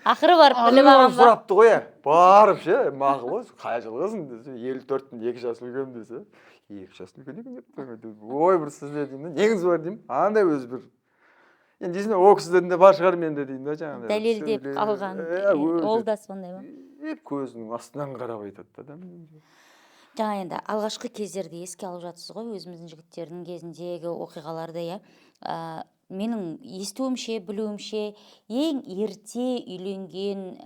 Ақыры барып біліп алған ба? Сұрапты ғой, барып ше, мақұл ғой, қай жылғысың десе, 54-тің 2 жас үлкен десе, 2 жас үлкен екен деп твайым айтты. Ой, бір сізде деймін, неңіз бар деймін, андай өзі бір. Енді дейсің, о кісіден де бар шығар менде деймін да жаңағыдай. Дәлелдеп қалған, ол да сондай ма? Көзінің астынан қарап айтады да. Жаңа енді алғашқы кездерді еске алып жатсыз ғой, өзіміздің жігіттердің кезіндегі оқиғаларды, менің естуімше, білуімше, ең ерте үйленген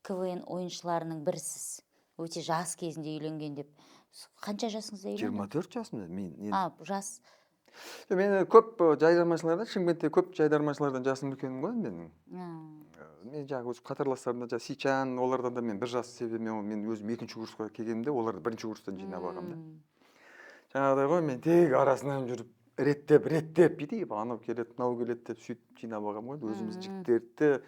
КВН ойыншыларының бірісіз. Өте жас кезінде үйленген деп. Қанша жасыңызда үйленді? 24 жасымда. Жас. Мен көп жайдармашылардан, Шымкентте көп жайдармашылардан жасым үлкенмін ғой менің. Мен жаңағы өз қатарластарымда, Сичан, олардан да мен бір жас себебімен мен өзім 2-ші курсқа келгенімде, оларды 1-ші курстан жинап алғам да. Жаңағыдай ғой, мен тек арасынан жүріп, реттеп, бүйтіп, анау келеді, мынау келеді деп сөйтіп жинап алғам ғой. Өзіміз жігіттерді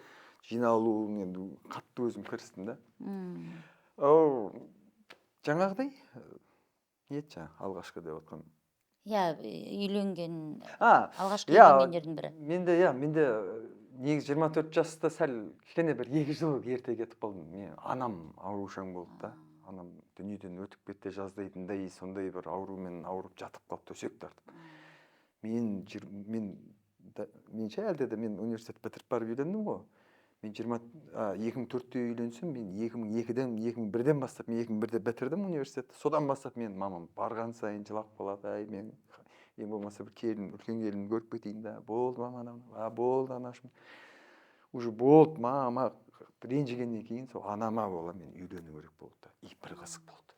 жиналуын енді қатты өзім кірістім да. Жаңағыдай, не еді жаңа алғашқы деп отқан? Үйленген, алғашқы үйленгендердің бірі. Менде негіз 24 жаста сәл кішкене бір 2 жыл ерте кетіп қалдым. Анам аурушаң болды да. Анам дүниеден өтіп кетті жаздайтындай, сондай бір аурумен ауырып жатып қалып төсек тартып. Менше әлде де мен университет бітіріп барып үйлендім ғой. Мен 2004-те үйленсем, мен 2001-ден бастап, мен 2001-де бітірдім университетті. Содан бастап мен мамам барған сайын жылап қалады, мен ең болмаса бір келін, үлкен келін көріп кетейін да, болды мамам, болды анашым. Уже болды, мама ренжігеннен кейін сол анама бола мен үйлену керек болды. Бір қызық болды.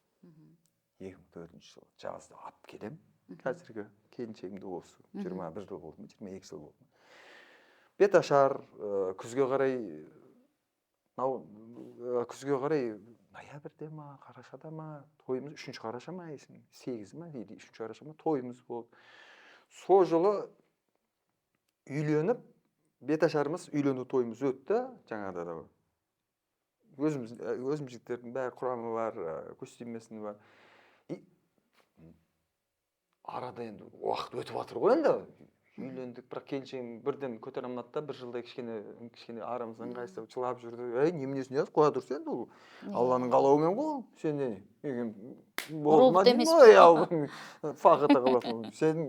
2004 жылы жазда алып келем. Қазіргі келіншегімді осы 21 жыл болды, 22 жыл болды. Бет ашар, күзге қарай ноябрьде ма, қарашада ма, тойымыз 3 қараша ма, 8 ма, 3 қараша ма, тойымыз болды. Сол жылы үйленіп, бет ашарымыз үйлену тойымыз өтті, жаңағыда да. Өзім жігіттердің бәрі құрамы бар, костюмесіні бар. Арада енді уақыт өтіп жатыр ғой енді. Үйлендік, бірақ келіншегім бірден көтере алмады да, бір жылдай кішкене арамыздан қайсып жылап жүрді. Неменесін яз, қоя тұрса енді ол. Алланың қалауымен ғой. Сен не? Рух демес. Фақыты қаласың. Сен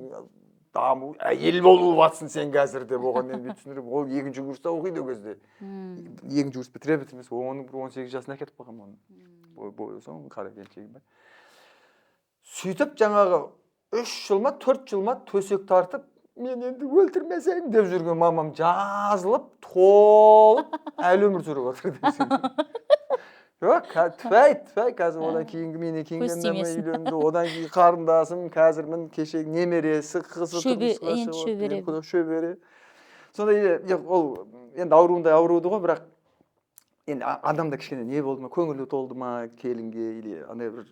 даму, әйел болып атсың сен қазір деп оған мен түсіндіріп, ол 2-ші курста оқиды ол кезде. 2-ші курс бітірмес, оның 18 жасына кетіп қалған оның. Соң қара келіншегім. Сөйтіп жаңағы 3 жыл ма, 4 жыл ма төсек тартып, мен енді өлтірмесең деп жүрген мамам жазылып толып әлі өмір сүріп отыр десең. Жоқ, тфәй қазір одан кейінгі менен кейінгі інім үйленді, одан кейін қарындасым қазір мін кеше немересі қызы тұрмысқа шығып шөбере. Сондай ол енді ауруындай ауруды ғой, бірақ енді адамда кішкене не болды ма, көңілі толды ма келінге, или андай бір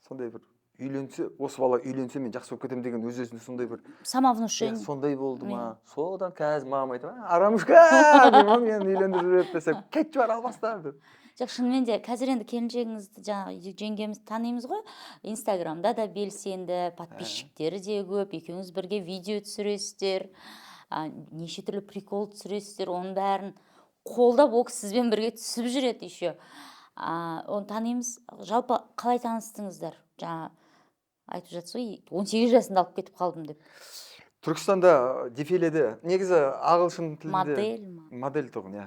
сондай бір үйленсе, осы бала үйленсе мен жақсы болып кетемін деген өз-өзіне сондай бір самовнушение. сондай болды ма. Содан қазір мамам айтады, арамушка деймін, мен үйлендіріп жібереді десем, кетші бар албастар деп. Жоқ, шынымен де қазір енді келіншегіңізді жаңағы жеңгемізді танимыз ғой. Инстаграмда да белсенді, подписчиктері де көп, екеуіңіз бірге видео түсіресіздер, неше түрлі прикол түсіресіздер, оның бәрін қолдап ол сізбен бірге түсіп жүреді еще. Оны танимыз. Жалпы қалай таныстыңыздар? Жаңа айтып жатсыз ғой, 18 жасында алып кетіп қалдым деп. Түркістанда дефиледе негізі ағылшын тілінде модель тұғын,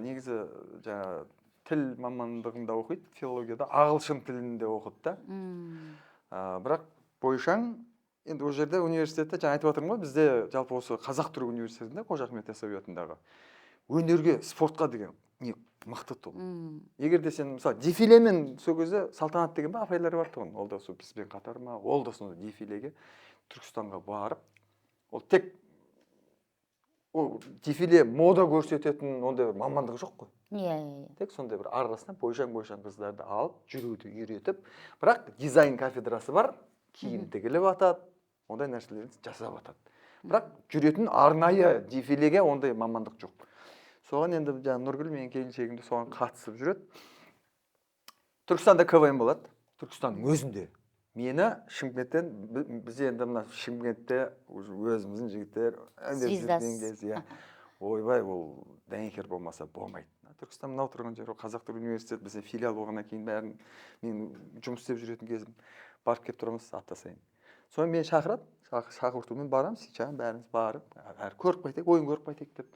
негізі жаңа тіл мамандығында оқиды, филологияда ағылшын тілінде оқыды да. Бірақ бойшаң енді ол жерде университетте жаңа айтып отырмын ғой, бізде жалпы осы Қазақ-Түрік университетінде Қожа Ахмет Яссауи атындағы өнерге, спортқа деген не мықты тұғын. Егер де сен мысалы дефилемен сол кезде Салтанат деген ба апайлар бар тұғын, ол да сол бізбен қатар ма, ол да сонда дефилеге Түркістанға барып, ол тек ол дефиле мода көрсететін ондай бір мамандығы жоқ қой. Тек сондай бір арасынан бойшаң қыздарды алып, жүруді үйретіп, бірақ дизайн кафедрасы бар, киім тігіліп атады, ондай нәрселерді жасап атады. Бірақ жүретін арнайы дефилеге ондай мамандық жоқ. Соған енді Нұргүл менің келіншегімді соған қатысып жүреді. Түркістанда КВН болады, Түркістанның өзінде. Мені Шымкенттен, біз енді мына Шымкентте өзіміздің жігіттер звездасы. Ойбай, ол дәнекер болмаса болмайды. Түркістан мынау тұрған жер, Қазақ-Түрік университет, бізде филиал болғаннан кейін бәрін мен жұмыс істеп жүретін кезім барып келіп тұрамыз апта сайын. Соны мені шақырады, шақыртумен барамыз, бәріміз барып, көріп қайтайық, ойын көріп қайтайық деп.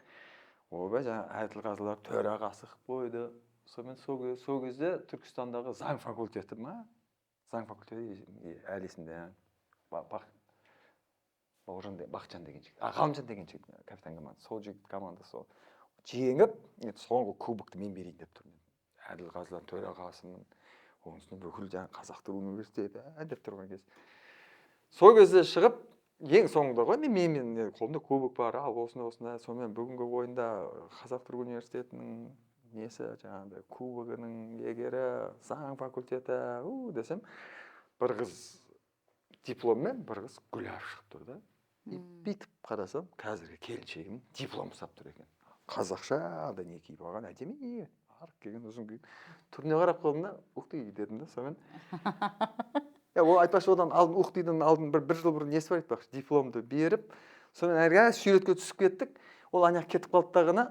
Ойбай, жаңа Әділқазылар төрағасы қойды. Сонымен сол кезде Түркістандағы заң факультеті ма? Заң факультеті әлі есімде. Бақытжан деген жігіт, Ғалымжан деген жігіт, капитан команда, сол жігіт команда сол жеңіп, соңғы кубокты мен берейін деп тұрмын. Әділқазылар төрағасымын, оның үстіне бүкіл жаңа Қазақ-Түрік университеті деп тұрған кез. Сол кезде шығып, ең соңында ғой, мен қолымда кубок бар, осында, сонымен бүгінгі ойында Қазақ-Түрік университетінің несі, жаңағыдай кубогының егері, заң факультеті, десем, бір қыз дипломмен, бір қыз гүлап шығып тұр да. Бүйтіп қарасам, қазіргі келіншегім диплом ұстап тұр екен. Қазақша да не киіп алған, әдемі, арық келген ұзын киіп. Түріне қарап қалдым да, ұқты дедім да, сонымен. Ол айтпақшы, одан алдын ұқтыдан алдын бір жыл бұрын несі бар айтпақшы, дипломды беріп, сонымен әрге суретке түсіп кеттік. Ол аяқ кетіп қалды дағына,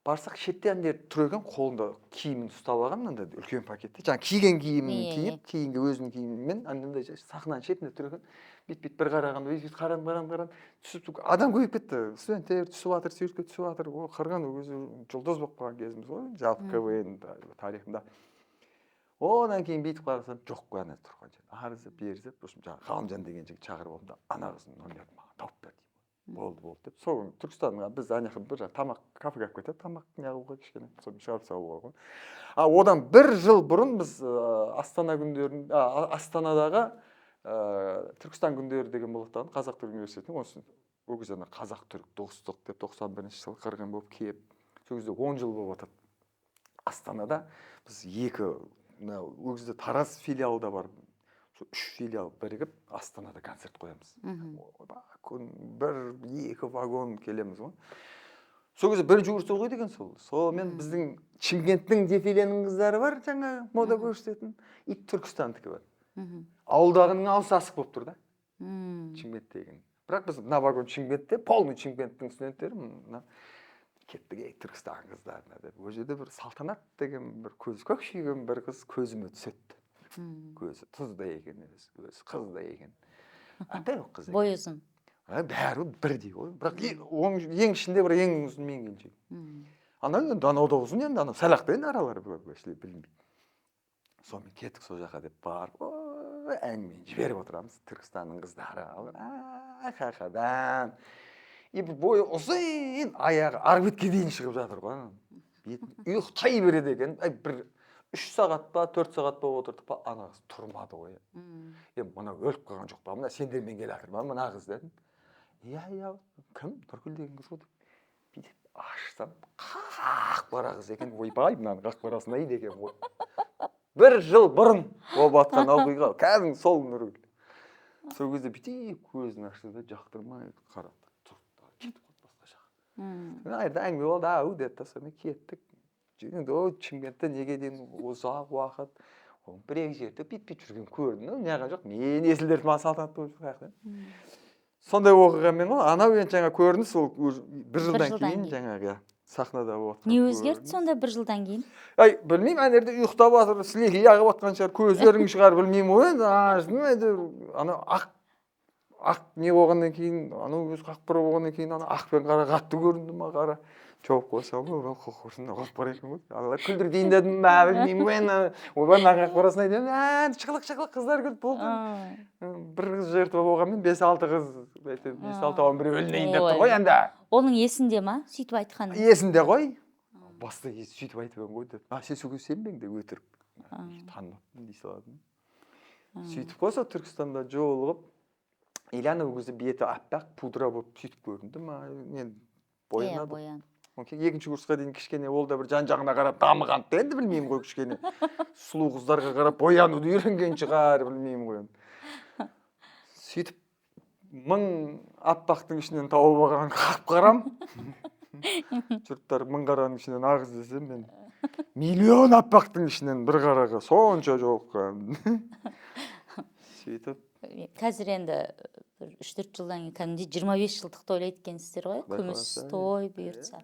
барсақ шеттен тұр екен, қолында киімін ұстап алған, мынандай үлкен пакетте. Жаңа киген киімін киіп, кейінгі өзінің киімімен, андай сахнаның шетінде тұр екен. Бит бір қарағанда, қарам, түсіп, адам көбейіп кетті. Студенттер түсіп жатыр, суретке түсіп жатыр. Ол қырған өзі жұлдыз болып қалған кезіміз ғой, жалпы КВН тарихында. Одан кейін бүйтіп қарасам, жоқ қой ана тұрған жер. Арызып, берізіп, жаңағы Ғалымжан деген жігіт шақырып алдым да, ана қыздың номерін маған тауып бер деймін. Болды деп. Сол Түркістанға біз ана бір тамақ кафеге алып кетеді, тамақ неғылуға кішкене, соны шығарып салуға ғой. Одан бір жыл бұрын біз Астанадағы Түркістан күндері деген болаттаған Қазақ-Түрік университетінің ол кезде Қазақ-Түрік достық деп 91-ші жылы қырғын болып келіп, сол кезде 10 жыл болып жатады. Астанада біз ол кезде Тараз филиалы да бар. 3 филиал бірігіп Астанада концерт қоямыз. Бір-екі вагон келеміз ғой. Сол кезде бірінші курста оқиды екен сол. Сонымен біздің Шымкенттің дефиленің қыздары бар, жаңа мода көрсететін, и Түркістандікі бар. Ауылдағының алыс асық болып тұр да. Шымкенттегі. Бірақ біз мына вагон Шымкентте, полный Шымкенттің студенттері кеттік Түркістан қыздарына деп. Ол жерде бір Салтанат деген бір көкшиген бір қыз көзіме түсетті. Көзі тұздай екен, көзі қыздай екен. Апай қыз екен. Бой ұзын. Бәрі бірдей ғой. Бірақ ең ішінде бір ең ұзын мен келіншек. Анау да ұзын, енді анау сәлақты енді аралары білінбейді. Сонымен кеттік сол жаққа деп барып, әңгімені жіберіп отырамыз. Түркістанның қыздары. Қақадан. и бір бойы ұзын, аяғы арғы бетке дейін шығып жатыр ғой. Ұйықтай береді екен. Бір 3 сағат па, 4 сағат па отырдық па, ана қыз тұрмады ғой. Мына өліп қалған жоқ па, мына сендермен келе жатыр ма мына қыз дедім. Иә, кім? Нұргүл деген қыз ғой деп. Бүйтіп ашсам, қақ бара қыз екен. Ойбай, мынаның қақ барасын ай деген ғой. 1 жыл бұрын болып жатқан оқиға, кәдімгі сол Нұргүл. Сол кезде бүйтіп көзін ашты да жақтырмай қарады. Тұрды, кетіп қалды басқа жаққа. Айырда әңгіме болды, ау деді, сонымен кеттік. Енді Шымкентте неге дейін ұзақ уақыт, бір-екі жерде бүйтіп жүрген көрдім. Неғқан жоқ, мен есілдерді салтанатты болып жүрген. Сондай оқиғамен ғой, анау енді жаңа көрініс ол 1 жылдан кейін жаңағы сахнада болып. Не өзгерді сонда 1 жылдан кейін? Білмеймін, ана жерде ұйықтап жатыр, сілекей ағып жатқан шығар, көздерің шығар, білмеймін ғой енді. Ана ақ не болғаннан кейін, анау көз қақпара болғаннан кейін, ана ақ пен қара қатты көрінді ма, қара жауып қойсам ғой, қоқырсында қойып бар екен ғой. Алла күлдірдейін дедім, білмеймін ғой, ойбай мына қақпарасына айтамын, шықылық қыздар күліп болды. Бір қыз жертва болғанмен 5-6 қыз, 5-6-ның бірі өлінейін деп тұр ғой енді. Оның есінде ма, сөйтіп айтқаны? Есінде ғой. Баста сөйтіп айтып ғой деп. Сен сөге сенбең деп өтірік. Танымаппын дей салатын. Сөйтіп қойса Түркістанда жолығып, Иляна ол кезде беті аппақ пудра болып сөйтіп көрінді ма? Мен боянады. Боян. Екінші курсқа дейін кішкене ол да бір жан-жағына қарап дамыған енді білмеймін ғой кішкене. Сұлу қыздарға қарап боянуды үйренген шығар, білмеймін ғой. Сөйтіп 1000 аппақтың ішінен тауып алған қап-қарам. Жұрттар 1000 қараның ішінен ағыз десе, мен 1.000.000 аппақтың ішінен бір қараға сонша жолыққан. Сөйтіп Қазір енді 3-4 жылдан кейін кәдімгідей 25 жылдықты ойлайды екенсіздер ғой, күміс той бұйыртса.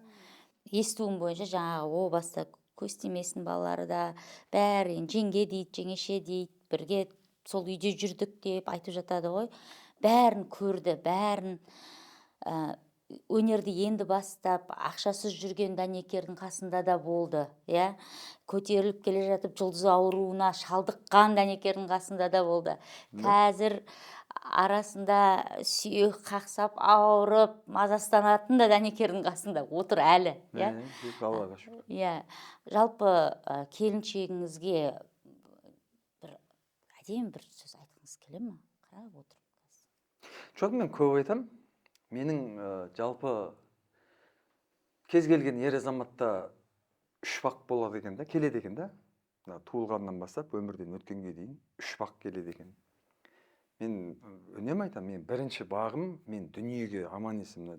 Естуім бойынша жаңағы о баста көз тимесін балалары да бәрі жеңге дейді, жеңеше дейді, бірге сол үйде жүрдік деп айтып жатады ғой. Бәрін көрді, бәрін өнерді енді бастап, ақшасыз жүрген Данекердің қасында да болды. Көтеріліп келе жатып жұлдыз ауруына шалдыққан Данекердің қасында да болды. Қазір арасында сүйек қақсап, ауырып, мазастанатын да Данекердің қасында отыр әлі. Аллаға шүкір. Жалпы келіншегіңізге әдемі бір сөз айтқыңыз келе ме? Қарап отырмын. Жоқ, мен көп айтам. Менің жалпы кез келген ер азаматта 3 бақ болады екен да, келеді екен да. Туылғаннан бастап өмірден өткенге дейін 3 бақ келеді екен. Мен үнемі айтам, мен бірінші бағым, мен дүниеге аман есім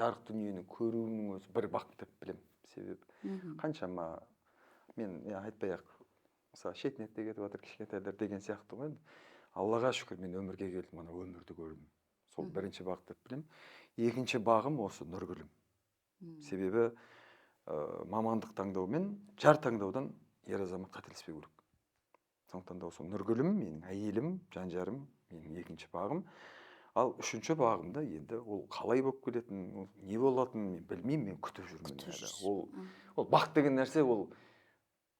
жарық дүниені көруінің өзі бір бақ деп білем. Себебі қаншама мен айтпай-ақ, мысалы шетінетте кетіп жатыр кішкентайлар деген сияқты ғой. Аллаға шүкір, мен өмірге келдім, ана өмірді көрдім. Сол бірінші бақ деп білем. Екінші бағым осы Нұргүлім. Себебі мамандық таңдау мен жар таңдаудан ер азамат қателеспеу керек. Сондықтан да осы Нұргүлім менің әйелім, жан-жарым, менің екінші бағым. Ал үшінші бағымда енді ол қалай болып келетін, не болатынын мен білмеймін, мен күтіп жүрмін. Ол бақ деген нәрсе, ол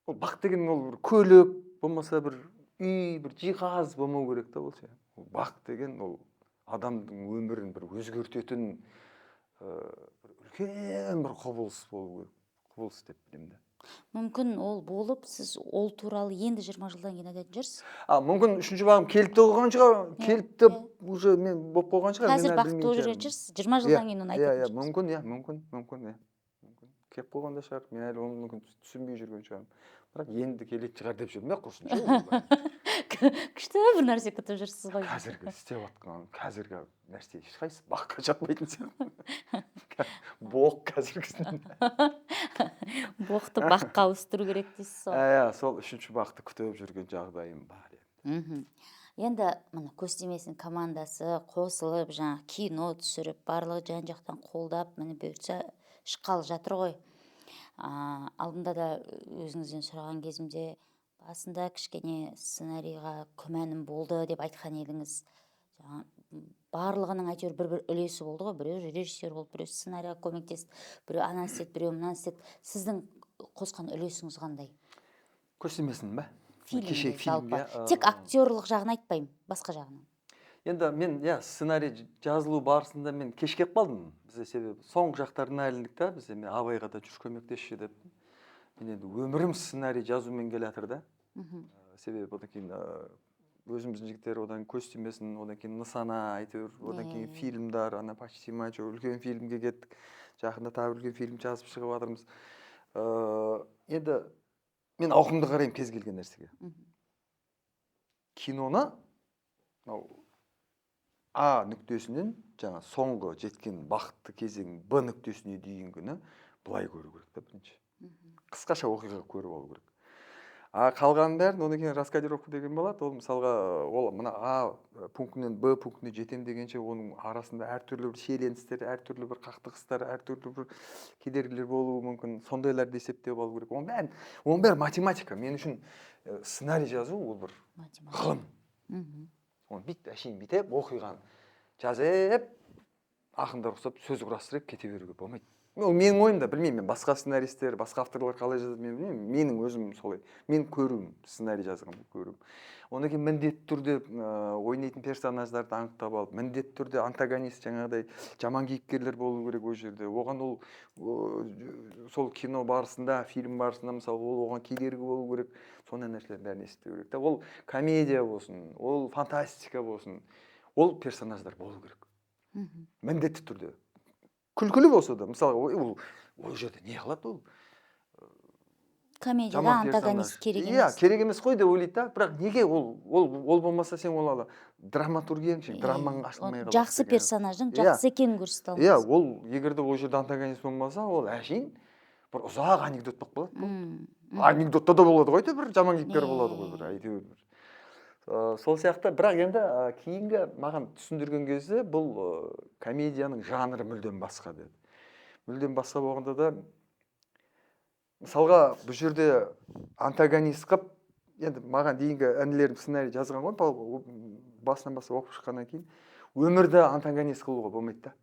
бақ деген ол бір көлік, болмаса бір үй, бір жиһаз болмау керек та болса. Бақ деген ол адамдың өмірін бір өзгертетін үлкен бір құбылыс болу керек. Құбылыс деп білемін. Мүмкін ол болып, сіз ол туралы енді 20 жылдан кейін айтатын шығарсыз. Мүмкін үшінші бағым келіп те қойған шығар, келіп те уже мен болып қойған шығар. Қазір бақытты болып жүретін шығарсыз, 20 жылдан кейін оны айтатын шығарсыз. Мүмкін. Келіп қойған да шығар, мен әлі оны мүмкін түсінбей жүрген шығармын. Бірақ енді келетін шығар деп жүрмін, құрсын ше. Күшті бір нәрсе күтіп жүрсіз ғой. Қазіргі істеп жатқан, қазіргі нәрсе ешқайсысы баққа жатпайтын сияқты. Боқ қазіргісін. Боқты баққа ауыстыру керек дейсіз ғой. Сол үшінші бақты күтіп жүрген жағдайым бар. Енді мына көз тимесін командасы қосылып, жаңа кино түсіріп, барлығы жан-жақтан қолдап, міне бұйыртса шыққалы жатыр ғой. Алдында да өзіңізден сұраған кезімде басында кішкене сценарийға күмәнім болды деп айтқан едіңіз. Барлығының әйтеуір бір үлесі болды ғой. Біреу режиссер болды, біреу сценарийға көмектесті, біреу ананы істеді, біреу мынаны істеді. Сіздің қосқан үлесіңіз қандай? Көз тимесін бе? Фильмде жалпы. Тек актерлық жағын айтпаймын, басқа жағынан. Енді мен сценарий жазылу барысында мен кешкеп қалдым. Бізде себебі соңғы жақтарына іліндік та, бізде мен абайға да жүр көмектесші деп. Мен енді өмірім сценарий жазумен келе жатыр да. Себебі одан кейін өзіміздің жігіттер одан костюмесін, одан кейін нысана әйтеуір, одан кейін фильмдар, ана почти мачо үлкен фильмге кеттік. Жақында тағы үлкен фильм жазып шығып жатырмыз. Енді мен ауқымды қараймын кез келген нәрсеге. Киноны А нүктесінен жаңа соңғы жеткен бақытты кезең Б нүктесіне дейінгіні былай көру керек та бірінші. Қысқаша оқиға көріп алу керек. Қалғанын бәрін одан кейін раскадировка деген болады. Ол мысалға ол мына А пунктінен Б пунктіне жетем дегенше оның арасында әртүрлі бір шиеленістер, әртүрлі бір қақтығыстар, әртүрлі бір кедергілер болуы мүмкін. Сондайларды есептеп алу керек. Оның бәрі математика. Мен үшін сценарий жазу ол бір ғылым. Оны әшейін бүйтіп оқиғаны жазып, ақындар ұқсап сөз құрастырып кете беруге болмайды. Ол менің ойымда, білмеймін, мен басқа сценаристер, басқа авторлар қалай жазады, мен білмеймін. Менің өзім солай. Мен көруім, сценарий жазғанды көруім. Одан кейін міндетті түрде ойнайтын персонаждарды анықтап алып, міндетті түрде антагонист жаңағыдай жаман кейіпкерлер болу керек ол жерде. Оған ол сол кино барысында, фильм барысында мысалы ол оған кедергі болу керек. Сондай нәрселердің бәрін есту керек. Ол комедия болсын, ол фантастика болсын, ол персонаждар болу керек. Міндетті түрде. Күлкілі болса да, мысалы, ол жерде не қылады ол? Комедияда антагонист керек емес. Керек емес қой деп ойлайды да, бірақ неге ол болмаса сен ол драматургияң үшін, драмаң ашылмай қалады. Жақсы персонаждың жақсы екенін көрсете алмайсың. Ол егерде ол жерде антагонист болмаса, ол әшейін бір ұзақ анекдот болып қалады. Анекдотта да болады ғой, бір жаман кейіпкер болады ғой, бір әйтеуір. Сол сияқты, бірақ енді кейінгі маған түсіндірген кезде бұл комедияның жанры мүлдем басқа деді. Мүлдем басқа болғанда да, мысалға бұл жерде антагонист қып, енді маған дейінгі інілерім сценарий жазған ғой, басынан бастап оқып шыққаннан кейін, өмірді антагонист қылуға болмайды да.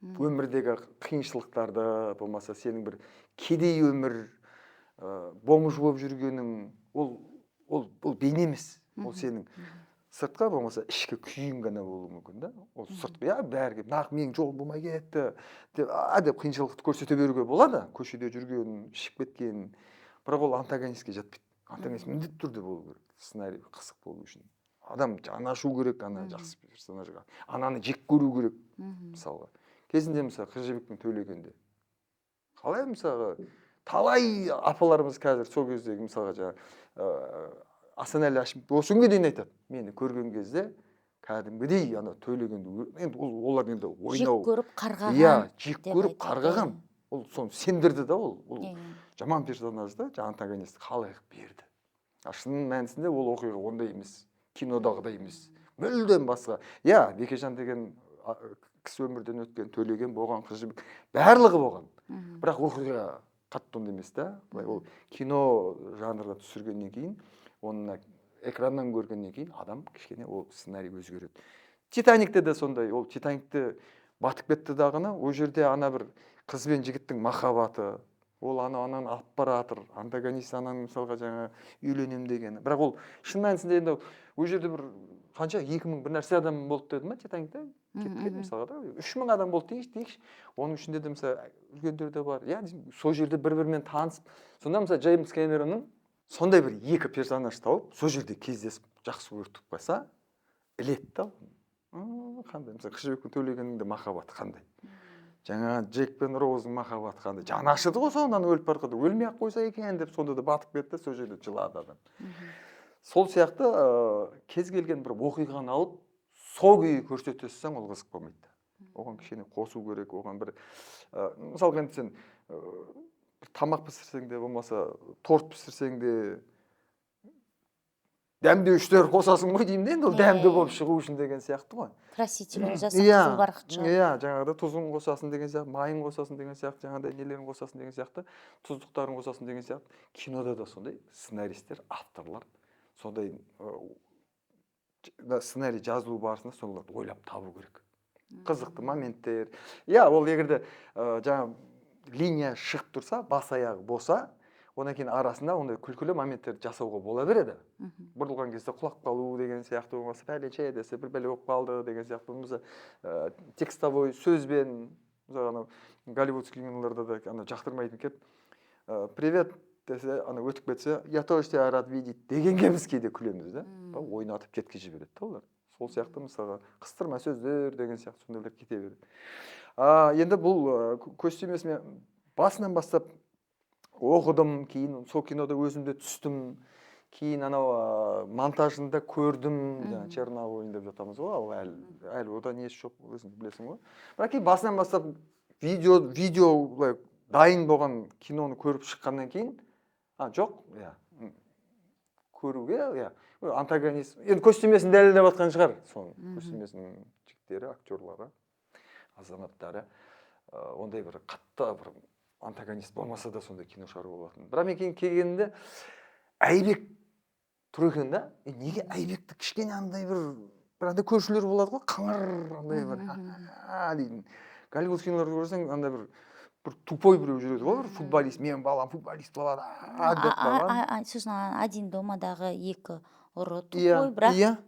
Өмірдегі қиыншылықтарды, болмаса сенің бір кедей өмір, бомж болып жүргенің, ол бейне емес. Ол сенің сыртқа болмаса ішкі күйің ғана болуы мүмкін да. Ол сыртқа, бәрі нақ менің жолым болмай кетті деп қиыншылықты көрсете беруге болады, көшеде жүрген, ішіп кеткен. Бірақ ол антагонистке жатпайды. Антагонист міндетті түрде болу керек, сценарий қызық болу үшін. Адам жаны ашу керек ана жақсы персонажға. Ананы жек көру керек, мысалға. Кезінде мысалы Қыз жібектің Төлегенде. Қалай мысалға талай апаларымыз қазір сол кездегі мысалға жаңа Асанәлі Әшімов осы күнге дейін айтады. Мені көрген кезде кәдімгідей ана Төлегенді, енді олар енді ойнау. Жек көріп қарғаған. Жек көріп қарғаған. Ол соны сендірді да ол. Жаман персонажды, антагонист қалай берді. Шын мәнісінде ол оқиға ондай емес. Кинодағыдай емес. Мүлдем басқа. Бекежан деген кісі өмірден өткен, Төлеген болған, Қыз жібек барлығы болған. Бірақ оқиға қатты ондай емес та. Ол кино жанрда түсіргеннен кейін, оны экраннан көргеннен кейін адам кішкене ол сценарий өзгереді. Титаникте де сондай. Ол Титаникте батып кетті дағыны, ол жерде ана бір қыз бен жігіттің махаббаты, ол ананы алып баратыр, антагонист ананың мысалға жаңа үйленем дегені. Бірақ ол шын мәнісінде енді ол жерде бір қанша 2000 бір нәрсе адам болды деді ма Титаникте? Кеткен мысалға да 3000 адам болды дейікші. Оның ішінде де мысалы үлкендер де бар. Сол жерде бір-бірімен танысып, сонда мысалы Джеймс Кэмеронның сондай бір екі персонаж тауып, сол жерде кездесіп, жақсы көріп қойса, іледі да. Қандай, мысалы Қыз жібектің Төлегеннің де махаббаты қандай. Жаңа Джек пен Роуздың махаббаты қандай. Жаны ашыды ғой соңынан өліп барқады. Өлмей-ақ қойса екен деп, сонда да батып кетті, сол жерде жылады адам. Сол сияқты кез келген бір оқиғаны алып, сол күйі көрсетесің, ол қызық болмайды. Оған кішкене қосу керек, оған бір мысалға енді сен тамақ пісірсең де, болмаса торт пісірсең де дәмдеуіштер қосасың ғой деймін де, енді ол дәмді болып шығу үшін деген сияқты ғой. Краситель жасап, қызыл барқыт шығады. Жаңағыда тұзын қосасын деген сияқты, майын қосасын деген сияқты, жаңағыдай нелерін қосасын деген сияқты, тұздықтарын қосасын деген сияқты. Кинода да сондай сценаристер, авторлар сондай сценарий жазылу барысында соларды ойлап табу керек. Қызықты моменттер. Ол егерде жаңа линия шығып тұрса, бас аяғы болса, одан кейін арасында ондай күлкілі моменттер жасауға бола береді. Бұрылған кезде құлап қалу деген сияқты болмаса пәленше десе бір бәле болып қалды деген сияқты болмаса текстовой сөзбен анау голливудский киноларда да ана жақтырмайтын кеп привет десе ана өтіп кетсе я тоже тебя рад видеть дегенге біз кейде күлеміз да ойнатып кеткізіп жібереді да олар. Сол сияқты мысалға қыстырма сөздер деген сияқты сондайлар кете береді. Енді бұл көз тимесін мен басынан бастап оқыдым, кейін сол кинода өзімде түстім, кейін анау монтажында көрдім, Чернобыль деп жатамыз ғой, ал әлі ода несі жоқ, өзің білесің ғой. Бірақ кейін басынан бастап видео дайын болған киноны көріп шыққаннан кейін, жоқ, көруге, антагонист, енді көстемесін дәлелдеп жатқан шығар, соның көстемесінің жігіттері, актерлары, азаматтары, ондай бір қатты бір антагонист болмаса да сондай кино шығару болатын. Бірақ мен кейін келгенде Айбек тұр екен да, неге Айбекті кішкене андай бір андай көршілер болады ғой, қыңыр андай бір дейтін. Голливуд киноларды көрсең андай бір тупой біреу жүреді ғой, бір футболист, мен балам футболист болады, деп қалған. Сосын один домадағы екі ұры тупой, бірақ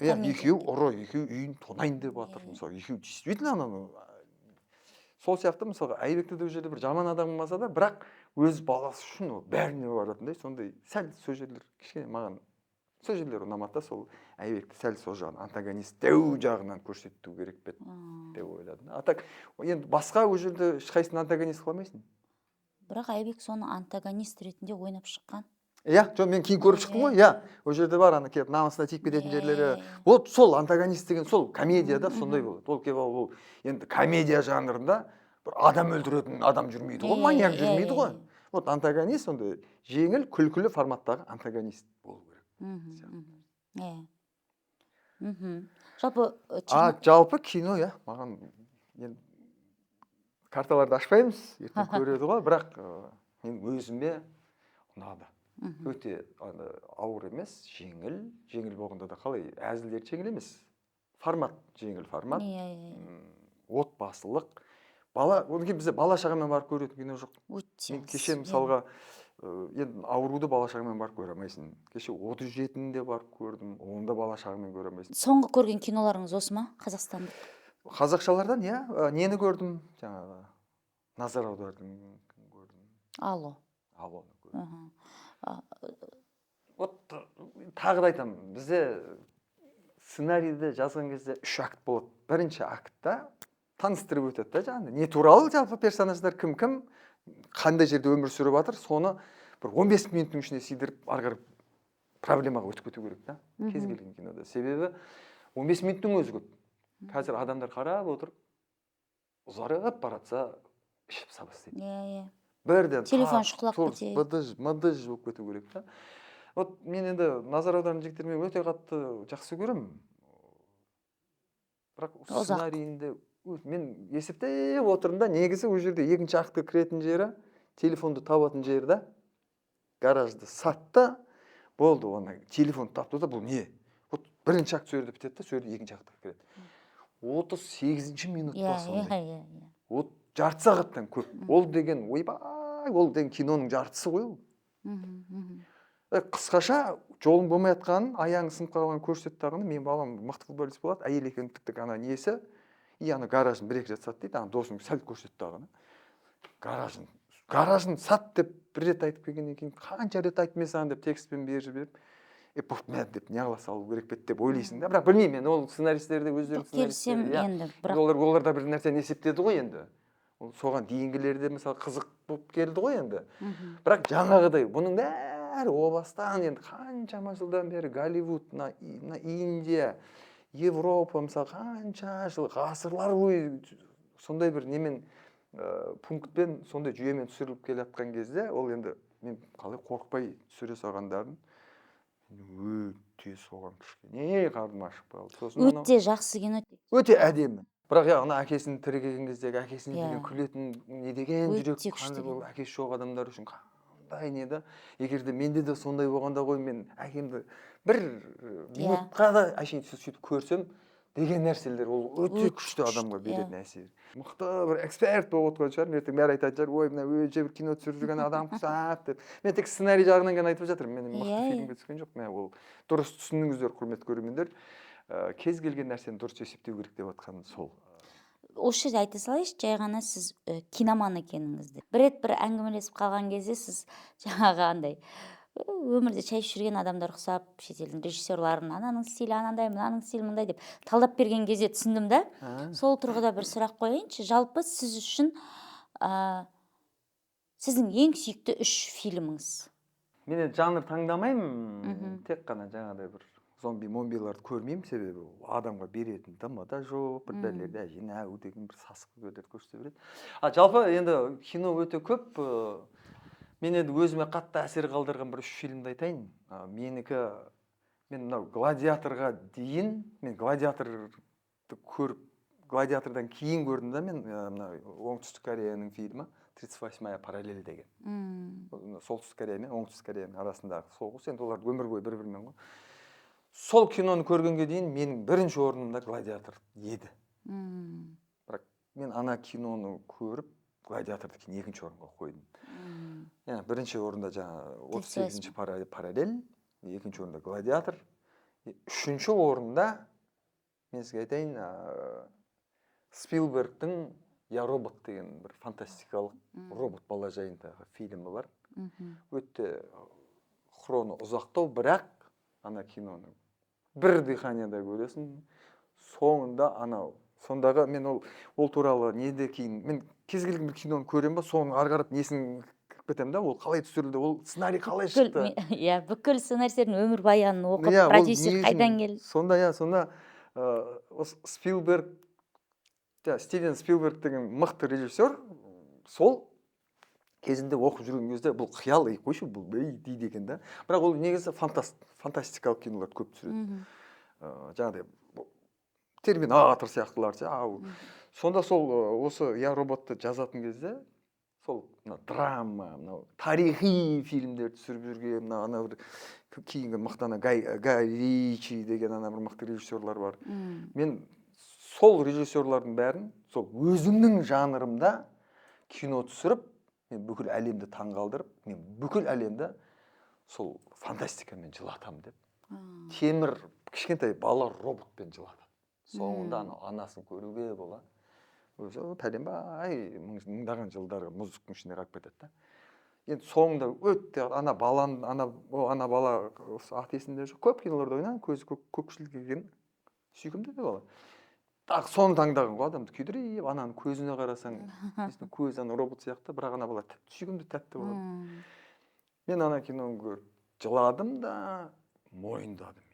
екеу ұры, екеу үйін тонайын деп жатыр. Мысалы, екеу действительно ананы сол сияқты мысалға Айбекті де жерде бір жаман адам болмаса да, бірақ өз баласы үшін бәріне баратындай сондай сәл сол жерлер кішкене маған сол жерлер ұнамады да, сол Айбекті сәл сол жағын антагонист дәу жағынан көрсету керек пе деп ойладым. Так енді басқа ол жерде ешқайсысын антагонист қыламайсың. Бірақ Айбек соны антагонист ретінде ойнап шыққан. Жоқ, мен кейін көріп шықтым ғой, ол жерде бар, ана келіп намысына тиіп кететін жерлері. Вот сол антагонист деген сол комедияда сондай болады. Ол келіп ол енді комедия жанрында бір адам өлтіретін адам жүрмейді ғой, маньяк жүрмейді ғой. Вот антагонист сондай жеңіл, күлкілі форматтағы антагонист болу керек. Жалпы кино, маған енді карталарды ашпаймыз, ертең көреді ғой, бірақ мен өзіме ұнады. Өте ауыр емес, жеңіл болғанда да қалай, әзілдер жеңіл емес. Формат, жеңіл формат, отбасылық. Одан кейін бізде бала шағамен барып көретін кино жоқ. Мен кеше мысалға, енді ауруды бала шағамен барып көре алмайсың. Кеше 37-інде барып көрдім, онда бала шағамен көре алмайсың. Соңғы көрген киноларыңыз осы ма, қазақстандық? Қазақшалардан, нені көрдім, жаңағы назар аудардым, көрдім. Аллоны көрдім. Вот тағы да айтамын, бізде сценарийді жазған кезде 3 акт болады. Бірінші актта таныстырып өтеді да, жаңағы не туралы жалпы персонаждар кім, қандай жерде өмір сүріп жатыр, соны бір 15 минуттың ішіне сыйдырып, ары қарай проблемаға өтіп кету керек та, кез келген кинода. Себебі 15 минуттың өзі көп. Қазір адамдар қарап отырып, ұзарып баратса, ішіп сабастайды. Бірден телефон шұқылап кетеді. Мыдыж болып кету керек та. Вот мен енді назар аударған жігіттермен өте қатты жақсы көремін. Бірақ сценарийінде мен есептеп отырмын да, негізі ол жерде екінші актқа кіретін жері, телефонды табатын жері да, гаражды сатты, болды, оны телефон тапты да, бұл не? Вот бірінші акт сөйрді бітеді да, сөйрді екінші актқа кіреді. 38 минутта сондай. Вот жарты сағаттан көп. Ол деген, ойбай, ол деген киноның жартысы ғой ол. Қысқаша жолың болмай жатқанын, аяғың сынып қалған көрсеттіғаны, мен балам мықты футболист болады, әйел екендіктік ана несі, ана гаражын бір-екі рет сат дейді, ана досым сәл көрсеттіғаны. Гаражын сат деп бір рет айтып келгеннен кейін, қанша рет айтып мен саған деп текстпен беріп, деп неғыла салу керек бет деп ойлайсың да. Бірақ білмеймін мен, ол сценаристерді өздерінің сценаристері. Олар да бір нәрсені есептеді ғой енді. Соған дейінгілерде мысалы қызық болып келді ғой енді. Бірақ жаңағыдай, бұның бәрі о бастан енді қаншама жылдан бері Голливуд, Индия, Европа мысалы қанша жыл, ғасырлар бойы сондай бір немен пунктпен, сондай жүйемен түсіріліп келе жатқан кезде, ол енді мен қалай қорықпай түсіре салғандарын өте соған кішкене қарным ашып қалды. Өте жақсы кино. Өте әдемі. Бірақ ана әкесінің тірі келген кездегі әкесіне деген күлетін не деген жүрек, қандай бұл әкесі жоқ адамдар үшін қандай не да. Егер де менде де сондай болғанда ғой, мен әкемді бір минутқа да әшейін сөйтіп көрсем, деген нәрселер ол өте күшті адамға беретін әсер. Мықты бір эксперт болып отқан шығар, ертең бәрі айтатын шығар, ой мына өте бір кино түсіріп жүрген адам ұқсап деп. Мен тек сценарий жағынан ғана айтып жатырмын, мен мықты фильмге түскен жоқ. Мә ол дұрыс түсіндіңіздер, құрметті көрермендер. Кез келген нәрсені дұрыс есептеу керек деп жатқан сол. Осы жерде айта салайыншы, жай ғана сіз киноман екеніңізді. Бір рет бір әңгімелесіп қалған кезде сіз жаңағы андай өмірде шай ішіп жүрген адамдар ұқсап, шетелдің режиссерларын ананың стилі анандай, мынаның стилі мындай деп талдап берген кезде түсіндім да. Сол тұрғыда бір сұрақ қояйыншы. Жалпы сіз үшін сіздің ең сүйікті 3 фильміңіз? Мен енді жанр таңдамаймын, тек қана жаңағыдай бір зомби-момбиларды көрмеймін, себебі адамға беретін дымы да жоқ, бір дәлелерде жинау деген бір сасық көйлер көрсете береді. Жалпы енді кино өте көп. Мен енді өзіме қатты әсер қалдырған бір 3 фильмді айтайын. Мен мынау Гладиаторға дейін, мен Гладиаторды көріп, Гладиатордан кейін көрдім да, мен оңтүстік Кореяның фильмі 38-я параллель деген. Солтүстік Корея мен оңтүстік Кореяның арасындағы соғыс, енді олар өмір бойы бір-бірімен ғой. Сол киноны көргенге дейін менің бірінші орнымда Гладиатор еді. Бірақ мен ана киноны көріп, Гладиаторды кейін екінші орынға қойдым. Yani birinci orunda 38. paralel, ikinci orunda Gladiator, üçüncü orunda мен сізге айтайын, Спилбергтің Я робот деген бір фантастикалық робот бала жайындағы фильмі бар. Өте хроны ұзақтау, бірақ ана киноны бір диханияда көресің. Соңында сондағы мен ол туралы неде кейін, мен кез келген бір киноны көремін ба, соның ары қарап несін кетем да, ол қалай түсірілді, ол сценарий қалай шықты. Бүкіл сценарийдің өмірбаянын оқып, продюсер қайдан келді. Сонда Спилберг, Стивен Спилберг деген мықты режиссер, сол кезінде оқып жүрген кезде бұл қиял қойшы, бұл дейді екен да. Бірақ ол негізі фантастикалық кинолар көп түсіреді. Жаңағыдай Терминатор сияқтылар. Сонда сол осы Я роботты жазатын кезде сол драма, тарихи фильмдер түсіріп жүрген, бір кейінгі мықты Гай Ричи деген бір мықты режиссерлар бар. Мен сол режиссерлардың бәрін сол өзімнің жанрымда кино түсіріп, мен бүкіл әлемді таңғалдырып, мен бүкіл әлемді сол фантастикамен жылатам деп. Темір кішкентай бала роботпен жылатады. Соңында анасын көруге бола. Өзі пәленбай мыңдаған жылдарға мұздықтың ішіне қалып кетеді. Енді соңында өтте ана бала аты есімде жоқ, көп киноларда ойнаған, көзі көкшіл келген сүйкімді де бала. Так соны таңдаған ғой, адамды күйдіріп, ананың көзіне қарасаң, көзі робот сияқты, бірақ ана бала сүйкімді тәтті болады. Мен ана киноны көріп жыладым да, мойындадым.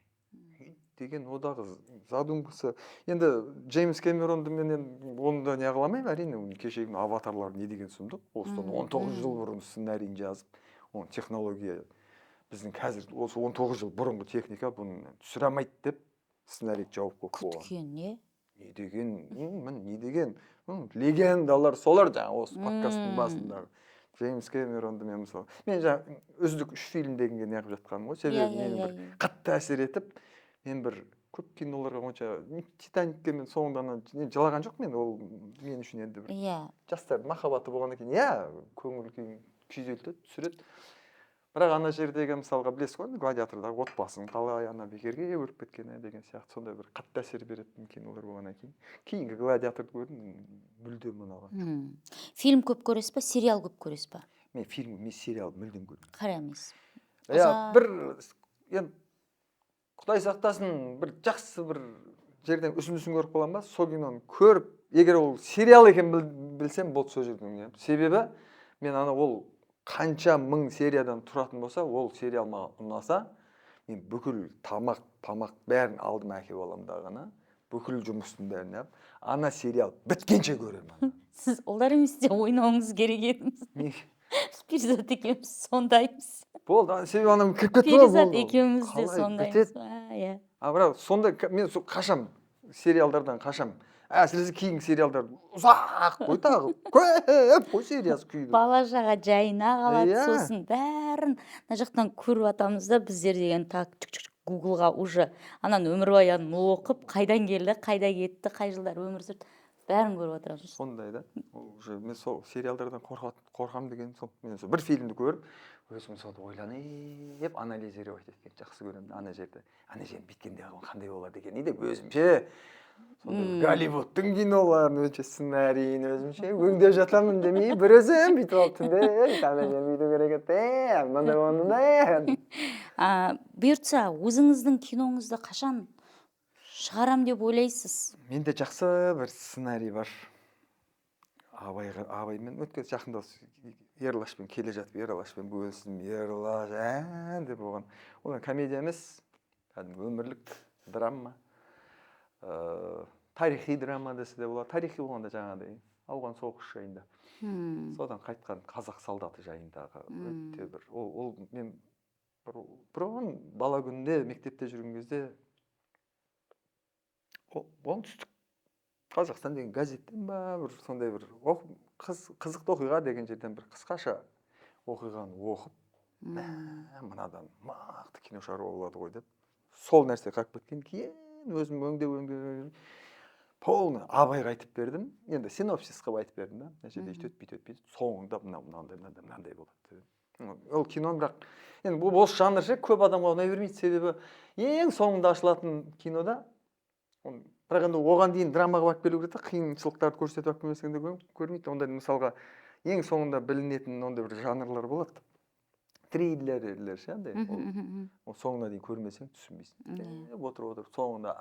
Деген одағы задумкасы. Енді Джеймс Кэмеронды мен онда не қыламайын, әрине, кешегі аватарлар не деген сұмдық. Осыдан 19 жыл бұрын сценарийін жазып, оның технология біздің қазір осы 19 жыл бұрынғы техника бұны түсіре алмайды деп сценарий жауып қойған. Күткен не? Не деген легендалар солар жаңа осы подкасттың басындағы. Джеймс Кэмеронды мен мысалы. Мен жаңа үздік 3 фильм дегенге не қылып жатқаным ғой, себебі менің бір қатты әсер етіп, мен бір көп киноларға онша Титаникке мен соңында жылаған жоқ, мен ол мен үшін енді бір жастардың махаббаты болғаннан кейін, көңіл күйзелтеді, түсіреді. Бірақ ана жердегі мысалға білесіз ғой, Гладиатордағы отбасын қалай ана бекерге өріп кеткені деген сияқты сондай бір қатты әсер беретін кинолар болғаннан кейін. Кейінгі Гладиаторды көрдім, мүлдем мынаған. Фильм көп көресіз ба, сериал көп көресіз ба? Мен сериал мүлдем көрмеймін. Қараймыз. Бір Құдай сақтасын, бір жақсы бір жерден үсін көріп қалам ба, сол киноны көріп, егер ол сериал екен білсем, болды сол жерден. Себебі мен ол қанша мың сериядан тұратын болса, ол сериал маған ұнаса, мен бүкіл тамақ бәрін алдым әкеп аламын дағана, бүкіл жұмыстың бәрін әп, ана сериал біткенше көремін. Сіз олар еместе ойнауыңыз керек едіңіз. Перизат екеуміз сондаймыз. Болды, себебі анам кіріп кетті. Перизат екеуміз де сондаймыз. Бірақ сонда мен қашам, сериалдардан қашам. Әсіресе кейінгі сериалдар ұзақ қой тағы, көп қой сериясы күйді. Бала шаға жайына қалады, сосын бәрін мына жақтан көріп атамыз да, біздер деген гуглға уже анан өмірбаянын оқып, қайдан келді, қайда кетті, қай жылдар өмір сүрді, бәрін көріп отырамыз. сондай да. Ол уже мен сол сериалдардан қорқам деген сол. Мен сол бір фильмді көріп, өзім соны ойланып, анализировать еткен жақсы көремін. Ана жерде бүйткенде қандай болады екен деп өзімше сондай Голливудтың киноларын өзімше сценарийін өзімше өңдеп жатамын демей, бір өзім бүйтіп алып түнде комедия бүйту керек еді, мынандай болғанда. Бұйыртса, өзіңіздің киноңызды қашан шығарам деп ойлайсыз? Менде жақсы бір сценарий бар. Абаймен өткен жақында Ерлашпен келе жатып, Ерлашпен бөлістім, Ерлаш деп болған. Ол комедия емес, кәдімгі өмірлік драма, тарихи драма десе де болады. Тарихи болғанда жаңағыдай ауған соғыс жайында. Содан қайтқан қазақ солдаты жайындағы өте бір. Ол мен бұрын бала күнінде мектепте жүрген кезде оңтүстік Қазақстан деген газеттен ба, бір сондай бір қызықты оқиға деген жерден бір қысқаша оқиғаны оқып, мынадан мақты кино шығаруға болады ғой деп, сол нәрсе қалып кеткен кейін өзім өңдеп полный Абайға айтып бердім. Енді синопсис қылып айтып бердім да. Мына жерде бүйтеді. Соңында мынандай болады. Ол кино бірақ енді бұл осы жанр ше көп адамға ұнай бермейді, себебі ең соңында ашылатын кинода бірақ енді оған дейін драмаға барып келу керек, қиыншылықтарды көрсетіп алып келмесең де көрмейді. Онда мысалға ең соңында білінетін ондай бір жанрлар болады. Триллерлер ше андай. Ол соңына дейін көрмесең түсінбейсің. Отырып соңында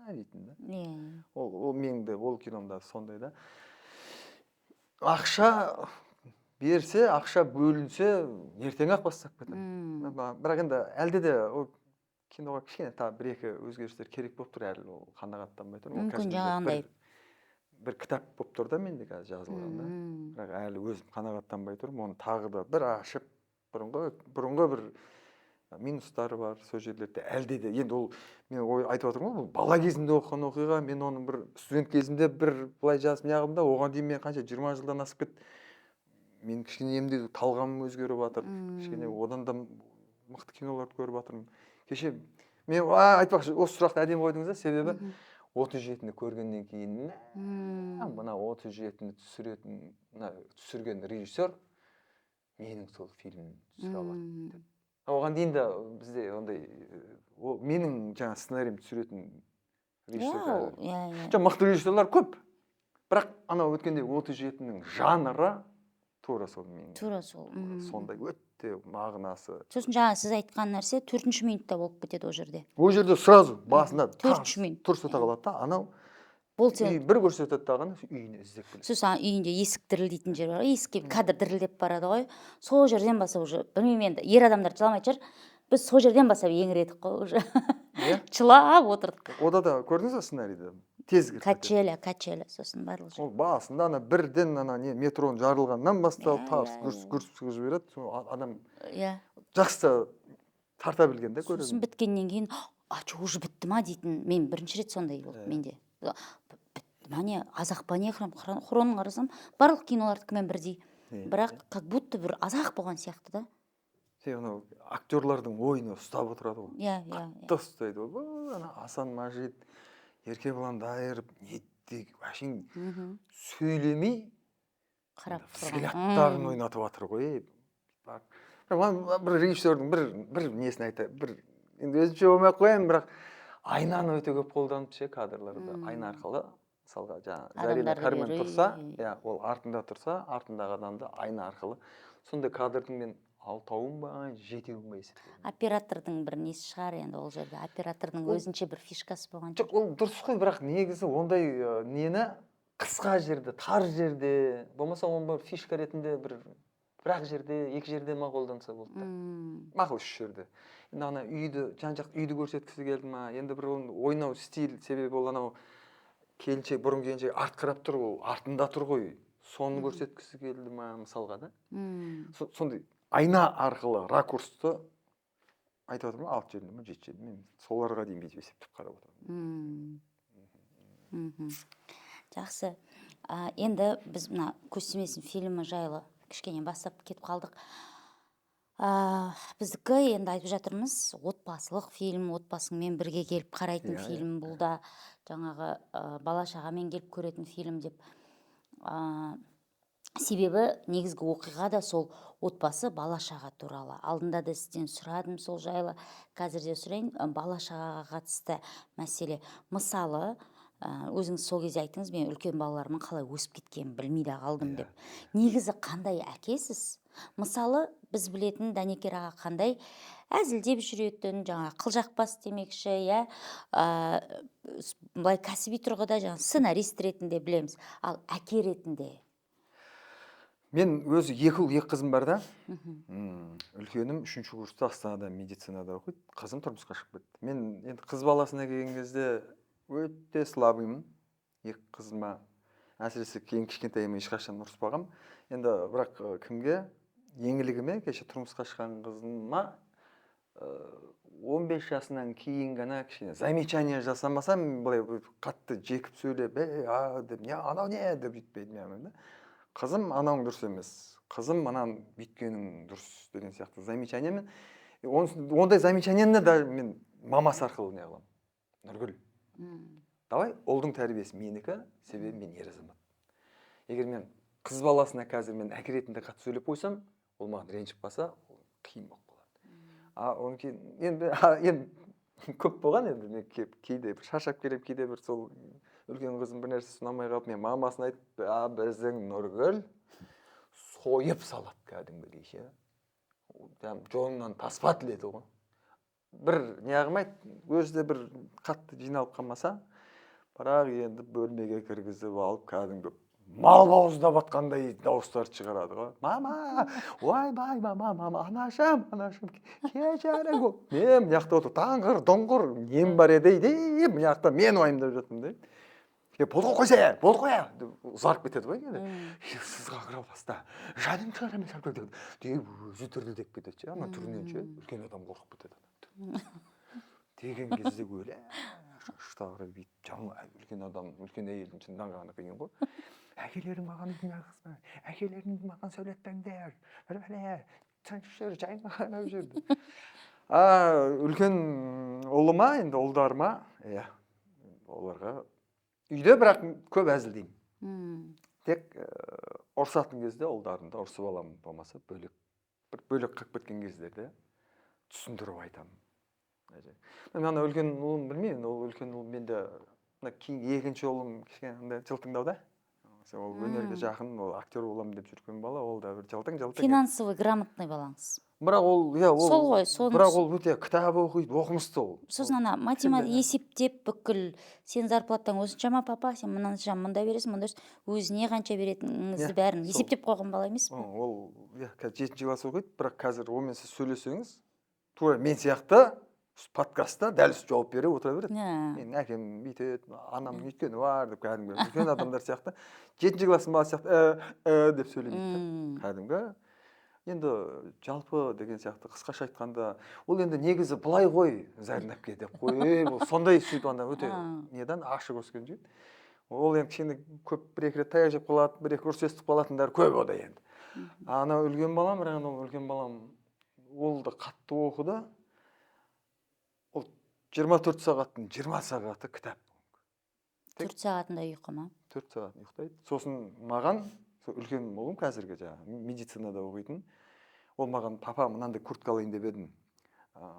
дейтін да. Ол менде ол киномда сондай да. Ақша берсе, ақша бөлінсе, ертең-ақ бастап кетемін. Бірақ енді әлде де ол киноға кішкене бір-екі өзгерістер керек болып тұр, әлі ол қанағаттанбай тұр. Мүмкін жаңағындай бір кітап болып тұр да менде қазір жазылғанда. Бірақ әлі өзім қанағаттанбай тұрмын. Оны тағы да бір ашып, бұрынғы бір минустары бар сол жерлерде. Әлде де енді ол мен айтып отырмын ғой, бұл бала кезімде оқыған оқиға, мен оны бір студент кезімде бір былай жазып неғылдым да, оған дейін мен қанша 20 жылдан асып кетті. Мен кішкене емде талғамым өзгеріп жатыр. Кішкене одан да мықты киноларды көріп жатырмын. Кеше мен айтпақшы, осы сұрақты әдемі қойдыңыз да, себебі 37-ні көргеннен кейін мына 37-ні түсірген режиссер менің сол фильмімді түсіре алады деп. Оған дейін де бізде ондай менің жаңа сценариімді түсіретін режиссерлар мықты режиссерлар көп. Бірақ анау өткенде 37-нің жанры тура сол мен. Тура сол. Сондай өте мағынасы. Сосын жаңа сіз айтқан нәрсе 4-ші минутта болып кетеді ол жерде. Ол жерде сразу басында 4 минут көрсете қалады да, анау бір көрсетеді дағаны үйіне іздеп келеді. Сосын үйінде есік дірілдейтін жер бар, есікке кадр дірілдеп барады ғой. Сол жерден бастап уже, білмеймін енді, ер адамдар жыламайтын шығар. Біз сол жерден бастап еңіредік қой уже. Жылап отырдық. Ода да көрдіңіз ба сценарийді? Тез качеля, сосын барлық жер. Ол басында бірден метроның жарылғаннан бастап гүрс жібереді. Адам жақсы тарта білген де көреді. Сосын біткеннен кейін, уже бітті ма дейтін, мен бірінші рет сондай болды менде. Міне, азақ па не хронын қарасам, барлық кинолардыкімен бірдей. Бірақ как будто бір азақ болған сияқты да. Актерлардың ойыны ұстап отырады ғой. Қатты ұстайды ғой. Асан Мажид, Еркебұлан Дайыров, әшейін сөйлемей взгляттарын ойнатып жатыр ғой. Бір режиссердің бір несін айтайын, енді өзімше болмай қояйын, бірақ айнаны өте көп қолданып ше кадрларда. Айна арқылы, мысалға Зарина Кәрмен тұрса, ол артында тұрса, артындағы адамды айна арқылы. Сондай кадрдың мен 6-уын ба, 7-уын ба есептеймін. Оператордың бір несі шығар енді ол жерде. Оператордың өзінше бір фишкасы болған. Жоқ, ол дұрыс қой, бірақ негізі ондай нені қысқа жерде, тар жерде, болмаса оны бір фишка ретінде бір-ақ жерде, екі жерде ма қолданса болды да. Мақұл 3 жерде. Енді ана үйді, жан-жақ үйді көрсеткісі келді ма, енді бір ойнау стиль себебі ол анау бұрын келіншек артқырап тұр, ол артында тұр ғой. Соны көрсеткісі келді ма, мысалға да. Сондай айна арқылы ракурсты айтып отырмын, 6 жерде ме, 7 жерде ме, соларға дейін бүйтіп есептеп қарап отырмын. Жақсы. Енді біз мына көз тимесін фильмі жайлы кішкене бастап кетіп қалдық. Біздікі енді айтып жатырмыз, отбасылық фильм, отбасыңмен бірге келіп қарайтын Иә, фильм. Бұл да жаңағы бала шағамен келіп көретін фильм деп. А, Себебі негізгі оқиға да сол отбасы бала шаға туралы. Алдында да сізден сұрадым сол жайлы, қазір де сұрайын. Бала шағаға қатысты мәселе. Мысалы, өзіңіз сол кезде айттыңыз, мен үлкен балаларымның қалай өсіп кеткенін білмей де қалдым Иә. деп. Негізі қандай әкесіз? Мысалы, біз білетін Дәнекер аға қандай әзілдеп жүретін, жаңа қылжақбас демекші, иә, былай кәсіби тұрғыда жаңа сценарист ретінде білеміз. Ал әке ретінде. Мен өзі екі ұл, екі қызым бар да. Үлкенім 3-ші курста Астанада медицинада оқиды. Қызым тұрмысқа шығып кетті. Мен енді қыз баласына келген кезде өте слабыймын. Екі қызыма, әсіресе кейін кішкентайыма ешқашан ұрыспағам. Енді бірақ кімге? Еңлігіме, кеше тұрмысқа шыққан қызыма 15 жасынан кейін ғана кішкене замечание жасамасам, былай қатты жекіп сөйлеп, деп, не анау не деп бүйтпейді. Қызым анауың дұрыс емес, қызым анан бүйткенің дұрыс деген сияқты замечаниемен. Ондай замечаниені да мен мамасы арқылы не қыламын. Нұргүл, давай ұлдың тәрбиесі менікі, себебі мен ер азамат. Егер мен қыз баласына қазір мен әке ретінде қатты сөйлеп қойсам, ол маған ренжіп қалса, қиын болып қалады. Одан кейін енді көп болған, енді мен кейде шаршап келіп, кейде бір сол үлкен қызым бір нәрсе ұнамай қалып, мен мамасына айтып, біздің Нұргүл сойып салады кәдімгідей ше. Жолынан таспа тіледі ғой. Бір не қылмайды, өзі де бір қатты жиналып қалмаса, бірақ енді бөлмеге кіргізіп алып, кәдімгі мал бауыздап атқандай дауыстар шығарады ғой. Мама, ойбай, мама, анашым, кешірім ғой. Мен мына отыр, таңғыр, доңғыр, нем бар еді деп, мына мен уайымдап жатырмын дейді. Болды қоя, ұзарып кетеді ғой енді. Сызға қыралбаста, жаным шығар емес деп өзі дүрілдеп кетеді. Ана түрінен ше, үлкен адам қорқып кетеді. Деген кезде өле, шаштағыры бүйтіп, үлкен адам, үлкен әйелдің шынданғаны қиын ғой. Әкелерің маған үйдің ағызма, әкелерің маған сөйлетпеңдер, тыныш жүр, жайма қарап жүрді. Үлкен ұлыма, енді ұлдарыма, оларға үйде бірақ көп әзілдеймін. Тек ұрсатын кезде ұлдарымда ұрсып аламын, болмаса бөлек қақып кеткен кездерде түсіндіріп айтамын. Мен ана үлкен ұлым білмеймін, ол үлкен ұлым менде кейін екінші ұлым кішкене жылтыңдау да. Ол өнерге жақын, ол актер боламын деп жүрген бала, ол да бір жылтың. Финансовый грамотный балаңыз. Бірақ сол ғой, бірақ ол өте кітап оқиды, оқымысты ол. Сосын ана математика есептеп бүкіл сен зарплатаң осыншама, папа, сен мында бересің, мында өзіне қанша беретініңізді бәрін есептеп қойған бала емес пе? Ол 7-ші класс оқиды, бірақ қазір онымен сіз сөйлесеңіз, тура мен сияқты подкастта дәл жауап бере отыра береді. Менің әкем бүйтеді, анамның өйткені бар деп, кәдімгі үлкен адамдар сияқты, 7-ші класстың баласы сияқты деп сөйлемейді. Кәдімгі. Енді жалпы деген сияқты қысқаша айтқанда, ол енді негізі былай ғой, Зарин әпке деп қой, сондай сөйтіп анда өте неден ашық өскен жігіт. Ол енді кішкене көп бір-екі рет таяқ жеп қалады, бір-екі ұрыс естіп қалатындар көп ода енді. Ана үлкен балам, бірақ ол үлкен балам, ол да қатты оқыды. Ол 24 сағаттың 20 сағаты кітап. 4 сағатында ұйқы ма? 4 сағат ұйықтайды. Сосын маған, үлкен ұлым қазіргі медицинада оқитын, ол маған папа мынандай куртка алайын деп едім.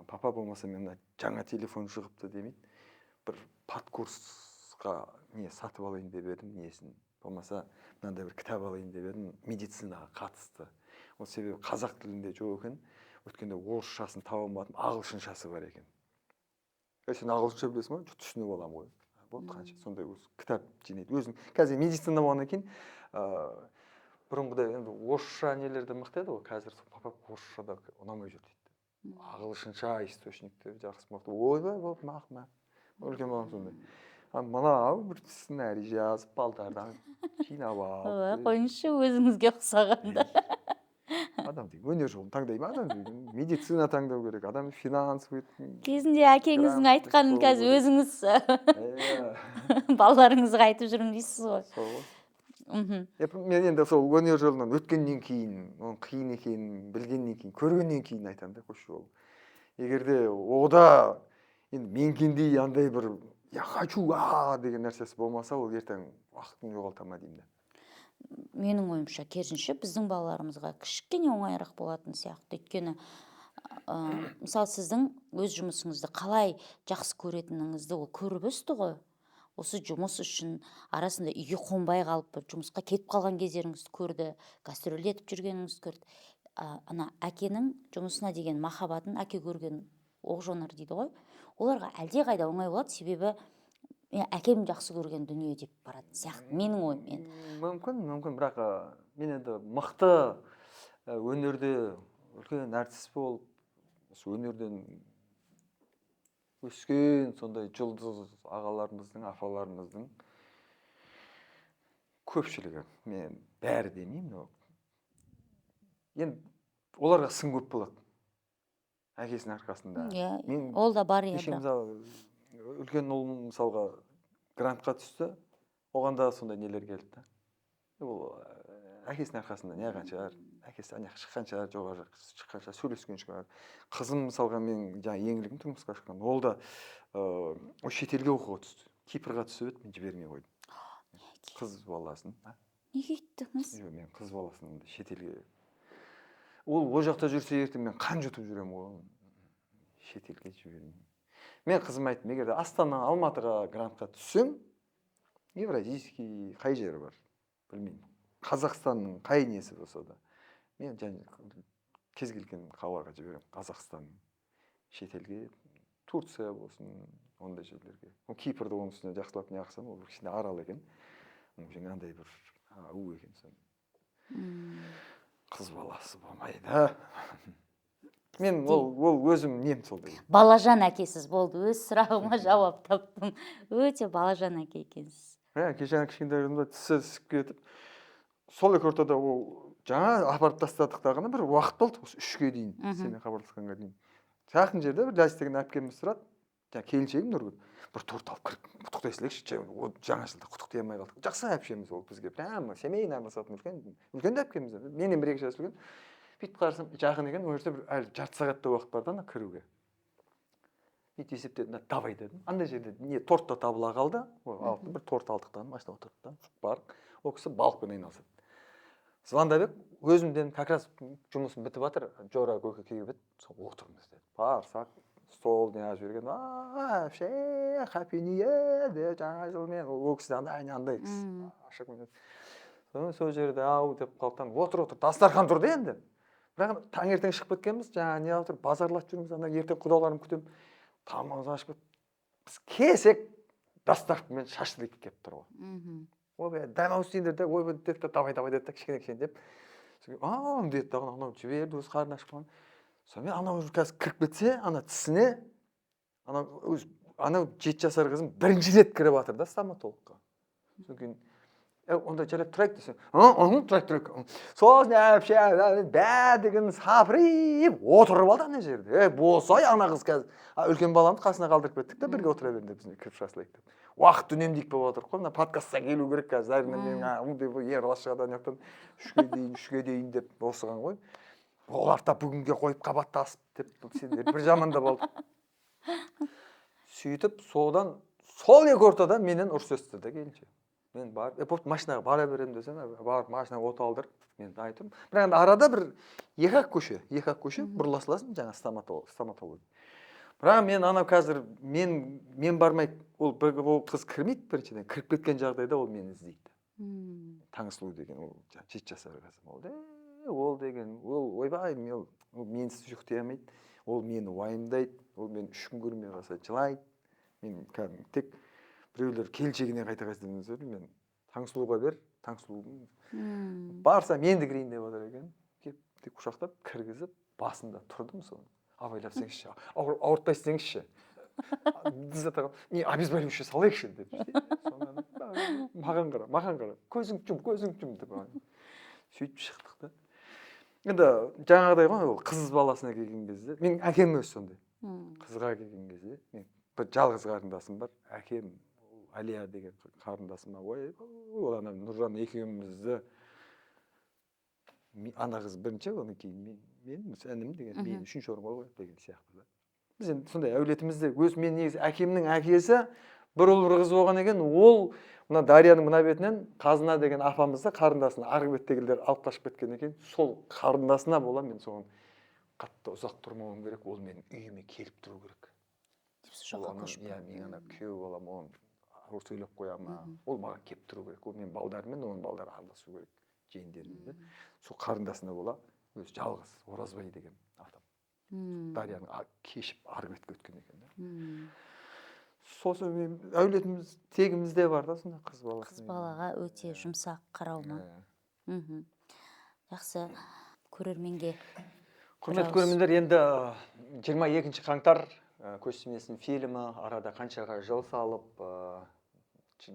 Папа болмаса мен жаңа телефон шығыпты демейді. Бір подкурсқа сатып алайын деп едім, несін. Болмаса мынандай бір кітап алайын деп едім, медицинаға қатысты. Ол себебі қазақ тілінде жоқ екен. Өткенде орысшасын таба алмадым, ағылшыншасы бар екен. Сен ағылшынша білесің ғой, түсініп аламын ғой. Болды қанша, сондай кітап жинайды. Өзің қазір медицина болғаннан кейін, бұрынғыдай енді орысша нелерді мықты еді ғой, қазір папа орысша да ұнамай жүр дейді. Ағылшынша источникті жақсы мықты. Ойбай болып мақма. Үлкен балам сондай. Мынау бір сценарий жазып, балдардан жинап алып. Қойыңызшы өзіңізге ұқсағанда. Адам дейді, өнер жолын таңдай ма адам дейді, медицина таңдау керек, адам финансовый. Кезінде әкеңіздің айтқанын қазір өзіңіз балаларыңызға айтып жүрмін дейсіз ғой. мен енді сол өнер жолынан өткеннен кейін, оның қиын екенін білгеннен кейін, көргеннен кейін айтамын да, көш жолы. Егерде ода енді менкендей андай бір я хочу деген нәрсесі болмаса, ол ертең уақытын жоғалта ма деймін да. Менің ойымша керісінше біздің балаларымызға кішкене оңайырақ болатын сияқты. Өйткені мысалы сіздің өз жұмысыңызды қалай жақсы көретініңізді ол көріп өсті ғой. Осы жұмыс үшін арасында үйге қонбай қалып бір жұмысқа кетіп қалған кездеріңізді көрді, гастроль етіп жүргеніңізді көрді. Ана әкенің жұмысына деген махаббатын әке көрген оқ жонар дейді ғой. Оларға әлдеқайда оңай болады, себебі әкем жақсы көрген дүние деп барады сияқты. Менің ойым. Мүмкін, бірақ мен енді мықты өнерде үлкен әртіс болып, өнерден өскен сондай жұлдыз ағаларымыздың, апаларымыздың көпшілігі, мен бәрі демеймін, енді оларға сын көп болады әкесінің арқасында. Ол да бар еді. Мысалы, үлкен ұлым мысалға грантқа түсті, оған да сондай нелер келді да. Ол әкесінің арқасында не қылған шығар, әкесі ана шыққан шығар, жоғары шыққан шығар, сөйлескен шығар. Қызым мысалға мен еңлігім тұрмысқа шыққан, ол да шетелге оқуға түсті. Кипрға түсіп еді, мен жібермей қойдым. Қыз баласын. Неге өйттіңіз? Мен қыз баласын шетелге. Ол жақта жүрсе ертең мен қан жұтып жүремін ғой. Шетелге жібермеймін. Мен қызым айттым, егер Астана, Алматыға грантқа түссем, евразийский қай жері бар, білмеймін. Қазақстанның қай несі болса да, мен кез келген қалаға жіберемін. Қазақстан, шетелге, Турция болсын, ондай жерлерге. Кипрді оның үстіне жақсылап не қылсам, ол кішкене арал екен. Андай бір у екен сон. Қыз баласы болмайды. Мен ол өзім нем сол деген. Балажан әкесіз болды, өз сұрағыма жауап таптым. Өте балажан әке екенсіз. Кішкентайымда тісі ісіп кетіп, сол екі ортада ол жаңа апарып тастадық тағына бір уақыт болды, осы 3-ке дейін, сенімен хабарласқанға дейін. Жақын жерде бір Ләстеген әпкеміз тұрады, келіншегім Нұргүл. Бір торт алып кіріп, құттықтайсылайықшы, жаңа жылда құттықтай алмай қалдық. Жақсы әпшеміз ол бізге, прямо семейный араласатын үлкен әпкеміз. Менен 1-2 жас үлкен. Бүйтіп қарасам, жақын екен, ол жерде бір әлі жарты сағатта уақыт бар да кіруге. Бүйтіп есептедім, давай дедім. Андай жерде не торт та табыла қалды. Бір торт алдық та, машина отырдық та, бар. Ол кісі балықпен айналысады. Звондап ек, өзімден как раз жұмысым бітіп жатыр, Жора көке келіп еді, сол отырмыз деді. Барсақ, стол не ашып берген, әпше, happy new year деп, жаңа жылмен, ол кісі андай кісі ашық мен. Сол жерде ау деп қалттан, отыр, дастархан тұрды енді. Бірақ таңертең шығып кеткенбіз, жаңа не отыр, базарлап жүрміз, ана ертең құдаларым күтем, тамағымызды ашып кет. Біз кесек дастарханмен шашлык келіп тұр ғой. Ой, дәмаусыңдер де, ой, деді, давай деді, кішкене деп. Деді, анау жіберді, өз қарын ашып қалған. Сонымен анау қазір кіріп кетсе, ана тісіне, анау 7 жасар қызым бірінші рет кіріп жатыр да стоматологқа. Содан кейін онда жарап тұрайық десе, тұрайық. Сосын әпше, бәдігін сапырып отырып алды ана жерде. Болсай, ана қыз қазір үлкен баламды қасына қалдырып кеттік та, бірге отыра берді бізіне кіріп шашлайық деп. Уақыт үнемдейік болып отыр ғой, мына подкастқа келу керек қазір. Мен ералашыға да 3-ке дейін деп осыған ғой. Олар да бүгінге қойып қабаттасып деп, сендер бір жамандап алды. Сөйтіп, содан сол екі ортада менен ұрыс естіді да келіншек. Мен барып, машинаға бара берем десем, барып машинаға от алдырып, мен айтырмын. Бірақ арада бір екі-ақ көше бұрыласыласын жаңа стоматолог. Бірақ мен анау қазір, мен бармай, ол қыз кірмейді біріншіден, кіріп кеткен жағдайда ол мені іздейді. Таңсұлу деген, ол 7 жасар қызым. Ол деген, ол ойбай, ол менсіз ұйықтай алмайды, ол мені уайымдайды, ол мен 3 күн көрмей қалса жылайды. Мен кәдімгі тек біреулер келіншегіне қайта-қайта сөйлейді, мен Таңсұлуға бер, Таңсұлудың барса менді кірейін деп отыр екен. Кеп құшақтап, кіргізіп, басында тұрдым соны. Абайлапсаңызшы, ауыртпайсыңызшы. Обезболивающий салайықшы деп. Маған қара, көзің жүм деп. Сөйтіп шықтық та. Енді жаңағыдай ғой, ол қыз баласына келген кезде, мен әкем өз сондай. Қызға келген кезде, мен бір жалғыз қарындасым бар, әкем Алия деген қарындасыма, ой, ол ана Нұржан екеумізді, ана қыз бірінші, одан кейін мен інім деген, мен үшінші орынға қояды деген сияқты да. Біз енді сондай әулетімізде, мен негізі әкемнің әкесі бір ұл бір қыз болған екен, ол мына Дарияның мына бетінен Қазына деген апамызды қарындасына арғы беттегілер алып қашып кеткен екен. Сол қарындасына бола мен соған қатты ұзақ тұрмауым керек, ол менің үйіме келіп тұру керек. Иә, мен ана күйеу балам, оны ауыр сөйлеп қоя ма, ол маған келіп тұру керек. Ол мен балдарымен, оның балдары араласу керек, жиендерімен. Сол қарындасына бола, өзі жалғыз Оразбай деген адам. Дарияның кешіп арғы бетке өткен екен да. Сосын әулетіміз, тегімізде бар да сондай қыз бала. Қыз балаға өте жұмсақ қарау ма? Жақсы, көрерменге. Құрметті көрермендер, енді 22 қаңтар көз тимесін фильмі арада қаншаға жыл салып,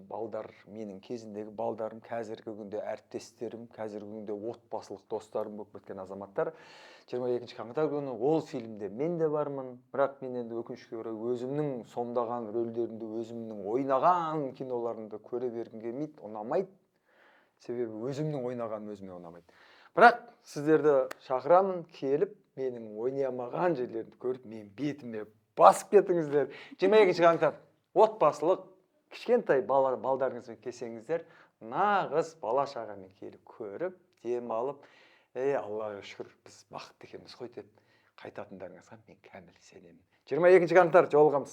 балдар, менің кезіндегі балдарым, қазіргі күнде әріптестерім, қазіргі күнде отбасылық достарым болып кеткен азаматтар. 22 қаңтар күні ол фильмде мен де бармын, бірақ мен енді өкінішке орай өзімнің сомдаған рөлдерімді, өзімнің ойнаған киноларымды көре бергім келмейді, ұнамайды. Себебі өзімнің ойнағаным өзіме ұнамайды. Бірақ сіздерді шақырамын, келіп, менің ойнамаған жерлерді көріп, мен бетіме басып кетіңіздер. 22 қаңтар отбасылық кішкентай балдарыңызбен келсеңіздер, нағыз бала шағамен келіп көріп, демалып, Аллаға шүкір, біз бақытты екенбіз ғой деп қайтатындарыңызға мен кәміл сенемін. 22 қаңтар жолығамыз.